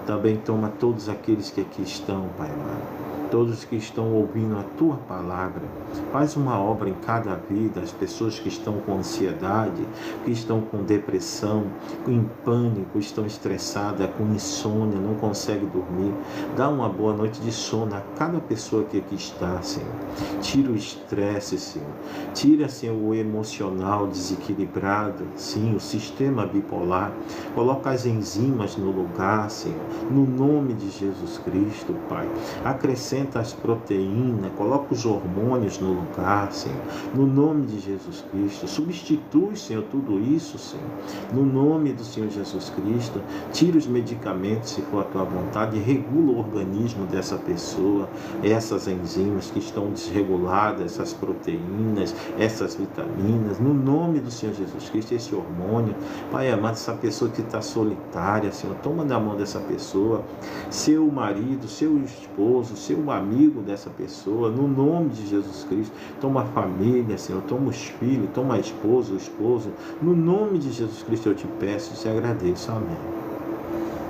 Também toma todos aqueles que aqui estão, Pai amado. Todos que estão ouvindo a Tua palavra. Faz uma obra em cada vida. As pessoas que estão com ansiedade, que estão com depressão, em pânico, estão estressadas, com insônia, não conseguem dormir. Dá uma boa noite de sono a cada pessoa que aqui está, Senhor. Tira o estresse, Senhor. Tira, Senhor, o emocional desequilibrado, sim, o sistema bipolar. Coloca as enzimas no lugar, Senhor. No nome de Jesus Cristo, Pai. Acrescenta as proteínas, coloca os hormônios no lugar, Senhor, no nome de Jesus Cristo. Substitui, Senhor, tudo isso, Senhor, no nome do Senhor Jesus Cristo. Tira os medicamentos, se for a Tua vontade, e regula o organismo dessa pessoa, essas enzimas que estão desreguladas, essas proteínas, essas vitaminas, no nome do Senhor Jesus Cristo, esse hormônio. Pai amado, essa pessoa que está solitária, Senhor, toma na mão dessa pessoa, seu marido, seu esposo, seu amigo dessa pessoa, no nome de Jesus Cristo. Toma a família, Senhor, toma os filhos, toma a esposa, o esposo, no nome de Jesus Cristo eu te peço e te agradeço. Amém.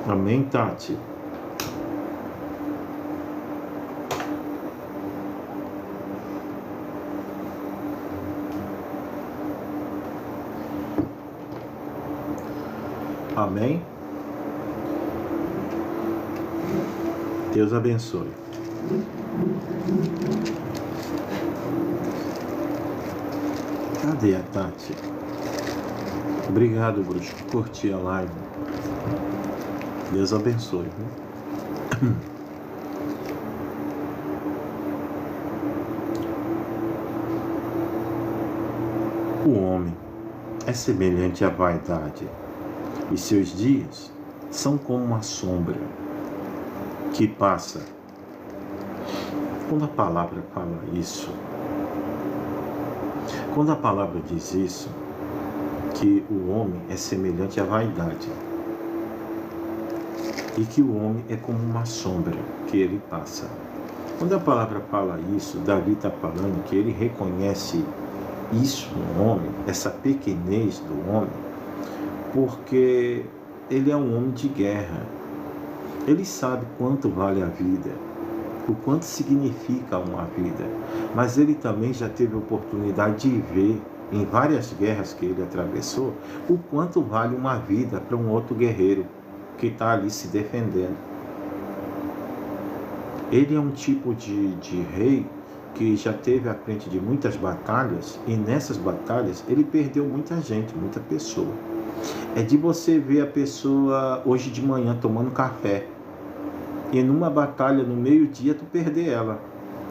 Amém, Tati. Amém. Deus abençoe. Cadê a Tati? Obrigado, bruxo, por curtir a live. Deus abençoe. O homem é semelhante à vaidade, e seus dias são como uma sombra que passa. Quando a palavra fala isso, quando a palavra diz isso, que o homem é semelhante à vaidade e que o homem é como uma sombra que ele passa. Quando a palavra fala isso, Davi está falando que ele reconhece isso no homem, essa pequenez do homem, porque ele é um homem de guerra. Ele sabe quanto vale a vida, o quanto significa uma vida, mas ele também já teve a oportunidade de ver em várias guerras que ele atravessou o quanto vale uma vida para um outro guerreiro que está ali se defendendo. Ele é um tipo de rei que já teve à frente de muitas batalhas, e nessas batalhas ele perdeu muita gente, muita pessoa. É de você ver a pessoa hoje de manhã tomando café e numa batalha no meio-dia tu perder ela.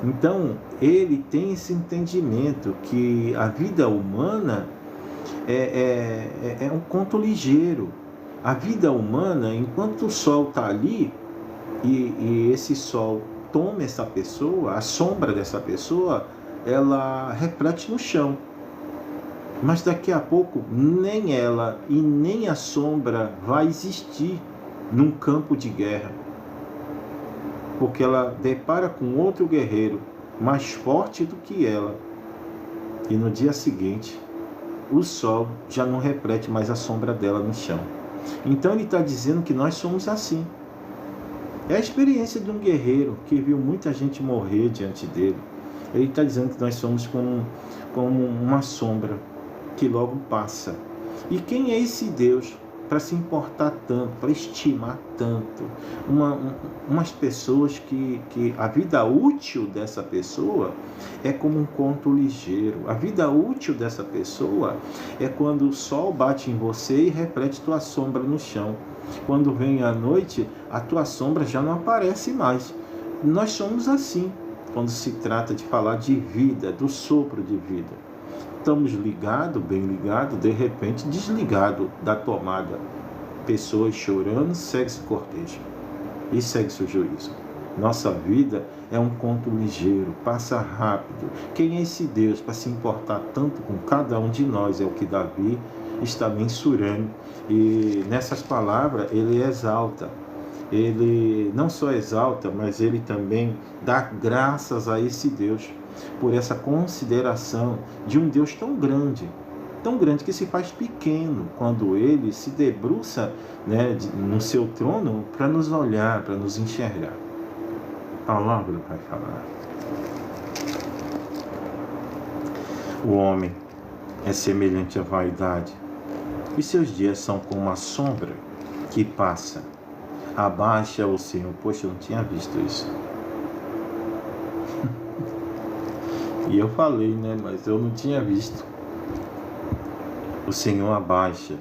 Então ele tem esse entendimento que a vida humana é um conto ligeiro. A vida humana, enquanto o sol está ali e esse sol toma essa pessoa, a sombra dessa pessoa, ela reflete no chão. Mas daqui a pouco nem ela e nem a sombra vai existir num campo de guerra, porque ela depara com outro guerreiro mais forte do que ela, e no dia seguinte o sol já não reflete mais a sombra dela no chão. Então ele está dizendo que nós somos assim. É a experiência de um guerreiro que viu muita gente morrer diante dele. Ele está dizendo que nós somos como uma sombra que logo passa. E quem é esse Deus para se importar tanto, para estimar tanto umas pessoas que a vida útil dessa pessoa é como um conto ligeiro? A vida útil dessa pessoa é quando o sol bate em você e reflete tua sombra no chão. Quando vem a noite, a tua sombra já não aparece mais. Nós somos assim. quando se trata de falar de vida, do sopro de vida. Estamos ligados, bem ligados, de repente desligado da tomada. Pessoas chorando, segue-se o cortejo e segue-se o juízo. Nossa vida é um conto ligeiro, passa rápido. Quem é esse Deus para se importar tanto com cada um de nós? É o que Davi está mensurando. E nessas palavras ele exalta. Ele não só exalta, mas ele também dá graças a esse Deus por essa consideração de um Deus tão grande que se faz pequeno quando ele se debruça, né, no seu trono para nos olhar, para nos enxergar. A palavra vai falar. O homem é semelhante à vaidade, e seus dias são como uma sombra que passa. Abaixa o Senhor. Poxa, eu não tinha visto isso. E eu falei, né? Mas eu não tinha visto. O Senhor abaixa,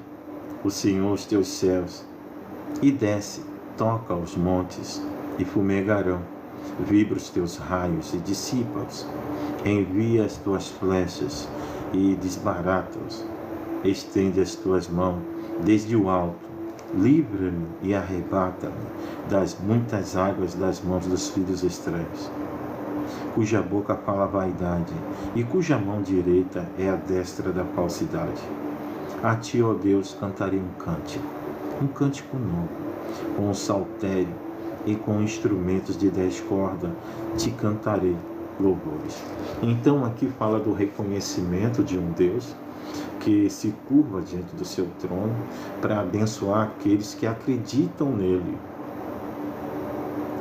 o Senhor os teus céus, e desce, toca os montes, e fumegarão. Vibra os teus raios e dissipa-os. Envia as tuas flechas e desbarata-os. Estende as tuas mãos desde o alto. Livra-me e arrebata-me das muitas águas das mãos dos filhos estranhos, cuja boca fala vaidade e cuja mão direita é a destra da falsidade. A ti, ó Deus, cantarei um cântico novo, com um saltério e com instrumentos de 10 cordas, te cantarei louvores. Então aqui fala do reconhecimento de um Deus que se curva diante do seu trono para abençoar aqueles que acreditam nele.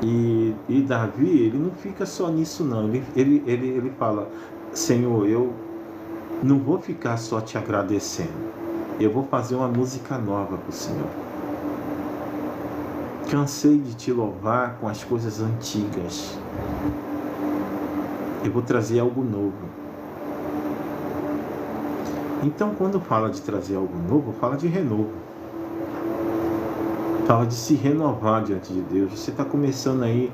E Davi, ele não fica só nisso não, ele fala, Senhor, eu não vou ficar só te agradecendo, eu vou fazer uma música nova para o Senhor. Cansei de te louvar com as coisas antigas, eu vou trazer algo novo. Então, quando fala de trazer algo novo, fala de renovo. Fala de se renovar diante de Deus. Você está começando aí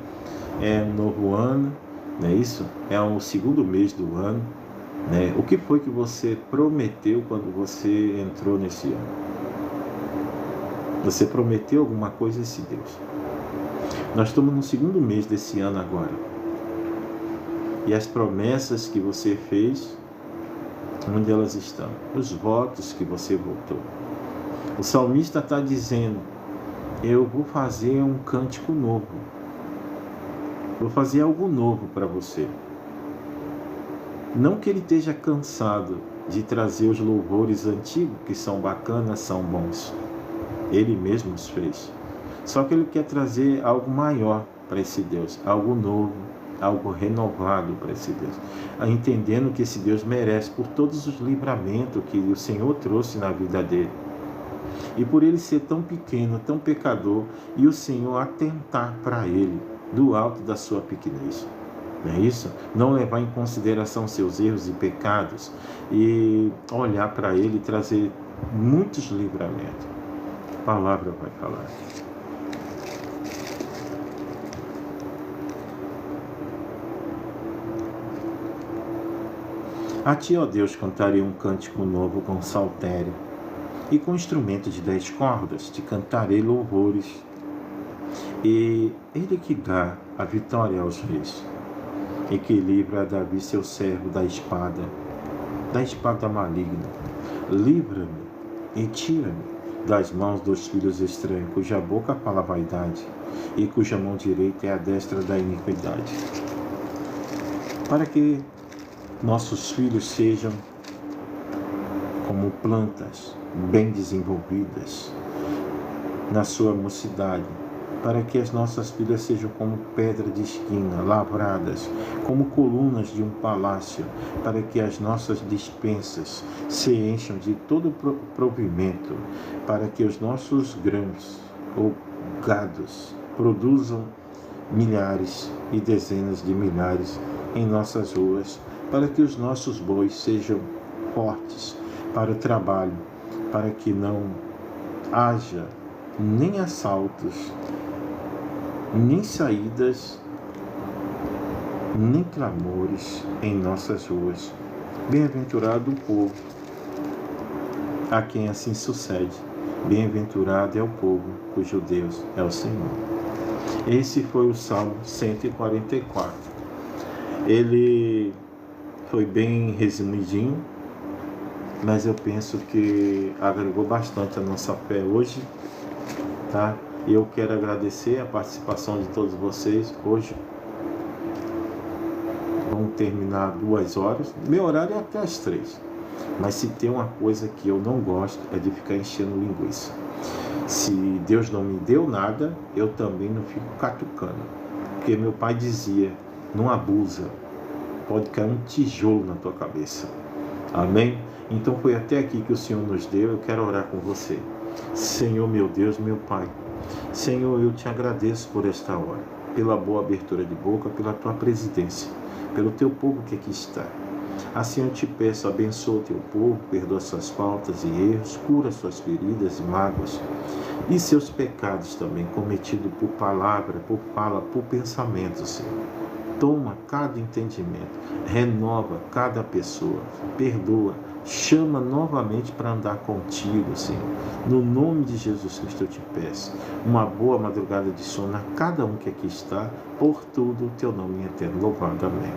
um novo ano, não é isso? É o segundo mês do ano, né? O que foi que você prometeu quando você entrou nesse ano? Você prometeu alguma coisa a esse Deus? Nós estamos no segundo mês desse ano agora. E as promessas que você fez, onde elas estão? Os votos que você votou. O salmista está dizendo, eu vou fazer um cântico novo. Vou fazer algo novo para você. Não que ele esteja cansado de trazer os louvores antigos, que são bacanas, são bons. Ele mesmo os fez. Só que ele quer trazer algo maior para esse Deus, algo novo, algo renovado para esse Deus, entendendo que esse Deus merece por todos os livramentos que o Senhor trouxe na vida dele, e por ele ser tão pequeno, tão pecador, e o Senhor atentar para ele do alto da sua pequenez, não é isso? Não levar em consideração seus erros e pecados e olhar para ele e trazer muitos livramentos. A palavra vai falar. A ti, ó Deus, cantarei um cântico novo com saltério, e com instrumento de 10 cordas te cantarei louvores. E ele que dá a vitória aos reis, e que livra a Davi seu servo da espada maligna. Livra-me e tira-me das mãos dos filhos estranhos, cuja boca fala vaidade, e cuja mão direita é a destra da iniquidade. Para que nossos filhos sejam como plantas bem desenvolvidas na sua mocidade, para que as nossas filhas sejam como pedra de esquina, lavradas, como colunas de um palácio, para que as nossas despensas se encham de todo provimento, para que os nossos grãos ou gados produzam milhares e dezenas de milhares em nossas ruas, para que os nossos bois sejam fortes para o trabalho, para que não haja nem assaltos, nem saídas nem clamores em nossas ruas. Bem-aventurado o povo a quem assim sucede. Bem-aventurado é o povo cujo Deus é o Senhor. Esse foi o Salmo 144. Ele foi bem resumidinho, mas eu penso que agregou bastante a nossa fé hoje, tá? E eu quero agradecer a participação de todos vocês. Hoje vamos terminar 2 horas. Meu horário é até as 3. Mas se tem uma coisa que eu não gosto é de ficar enchendo linguiça. Se Deus não me deu nada, eu também não fico catucando. Porque meu pai dizia, não abusa, pode cair um tijolo na tua cabeça. Amém? Então foi até aqui que o Senhor nos deu, eu quero orar com você. Senhor meu Deus, meu Pai, Senhor, eu te agradeço por esta hora, pela boa abertura de boca, pela tua presidência, pelo teu povo que aqui está. Assim eu te peço, abençoa o teu povo, perdoa suas faltas e erros, cura suas feridas e mágoas e seus pecados também, cometidos por palavra, por fala, por pensamento, Senhor. Toma cada entendimento, renova cada pessoa, perdoa, chama novamente para andar contigo, Senhor. No nome de Jesus Cristo eu te peço, uma boa madrugada de sono a cada um que aqui está, por tudo o teu nome é eterno, louvado, amém.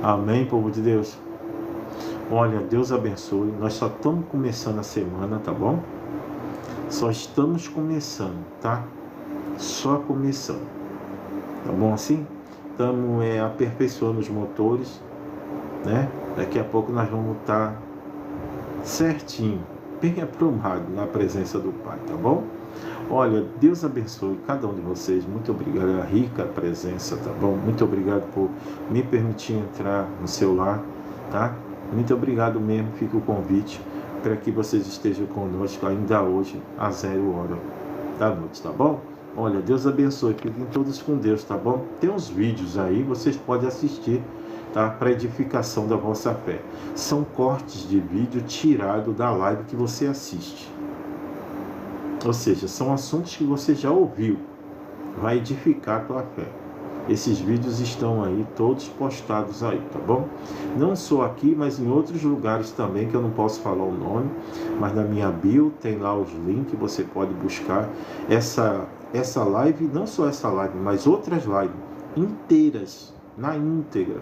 Amém, povo de Deus. Olha, Deus abençoe. Nós só estamos começando a semana, tá bom? Só estamos começando, tá? Só começando. Tá bom assim? Estamos aperfeiçoando os motores, né? Daqui a pouco nós vamos estar certinho, bem aprumado na presença do Pai, tá bom? Olha, Deus abençoe cada um de vocês. Muito obrigado, a rica presença, tá bom? Muito obrigado por me permitir entrar no seu lar, tá? Muito obrigado mesmo, fica o convite para que vocês estejam conosco ainda hoje, às 0 hora da noite, tá bom? Olha, Deus abençoe, fiquem todos com Deus, tá bom? Tem uns vídeos aí, vocês podem assistir, tá? Para edificação da vossa fé. São cortes de vídeo tirado da live que você assiste. Ou seja, são assuntos que você já ouviu, vai edificar a tua fé. Esses vídeos estão aí, todos postados aí, tá bom? Não só aqui, mas em outros lugares também, que eu não posso falar o nome, mas na minha bio tem lá os links, você pode buscar essa live, não só essa live, mas outras lives inteiras, na íntegra,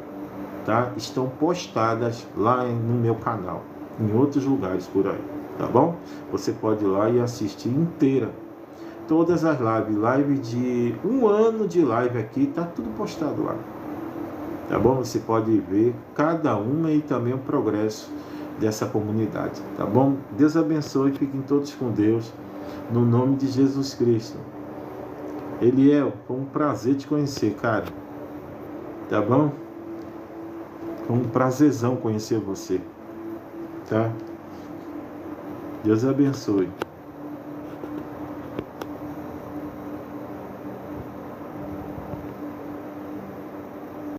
tá? Estão postadas lá no meu canal, em outros lugares por aí. Tá bom? Você pode ir lá e assistir inteira. Todas as lives de 1 ano de live aqui, tá tudo postado lá. Tá bom? Você pode ver cada uma e também o progresso dessa comunidade. Tá bom? Deus abençoe, fiquem todos com Deus. No nome de Jesus Cristo. Eliel, foi um prazer te conhecer, cara. Tá bom? Foi um prazerzão conhecer você. Tá? Deus abençoe.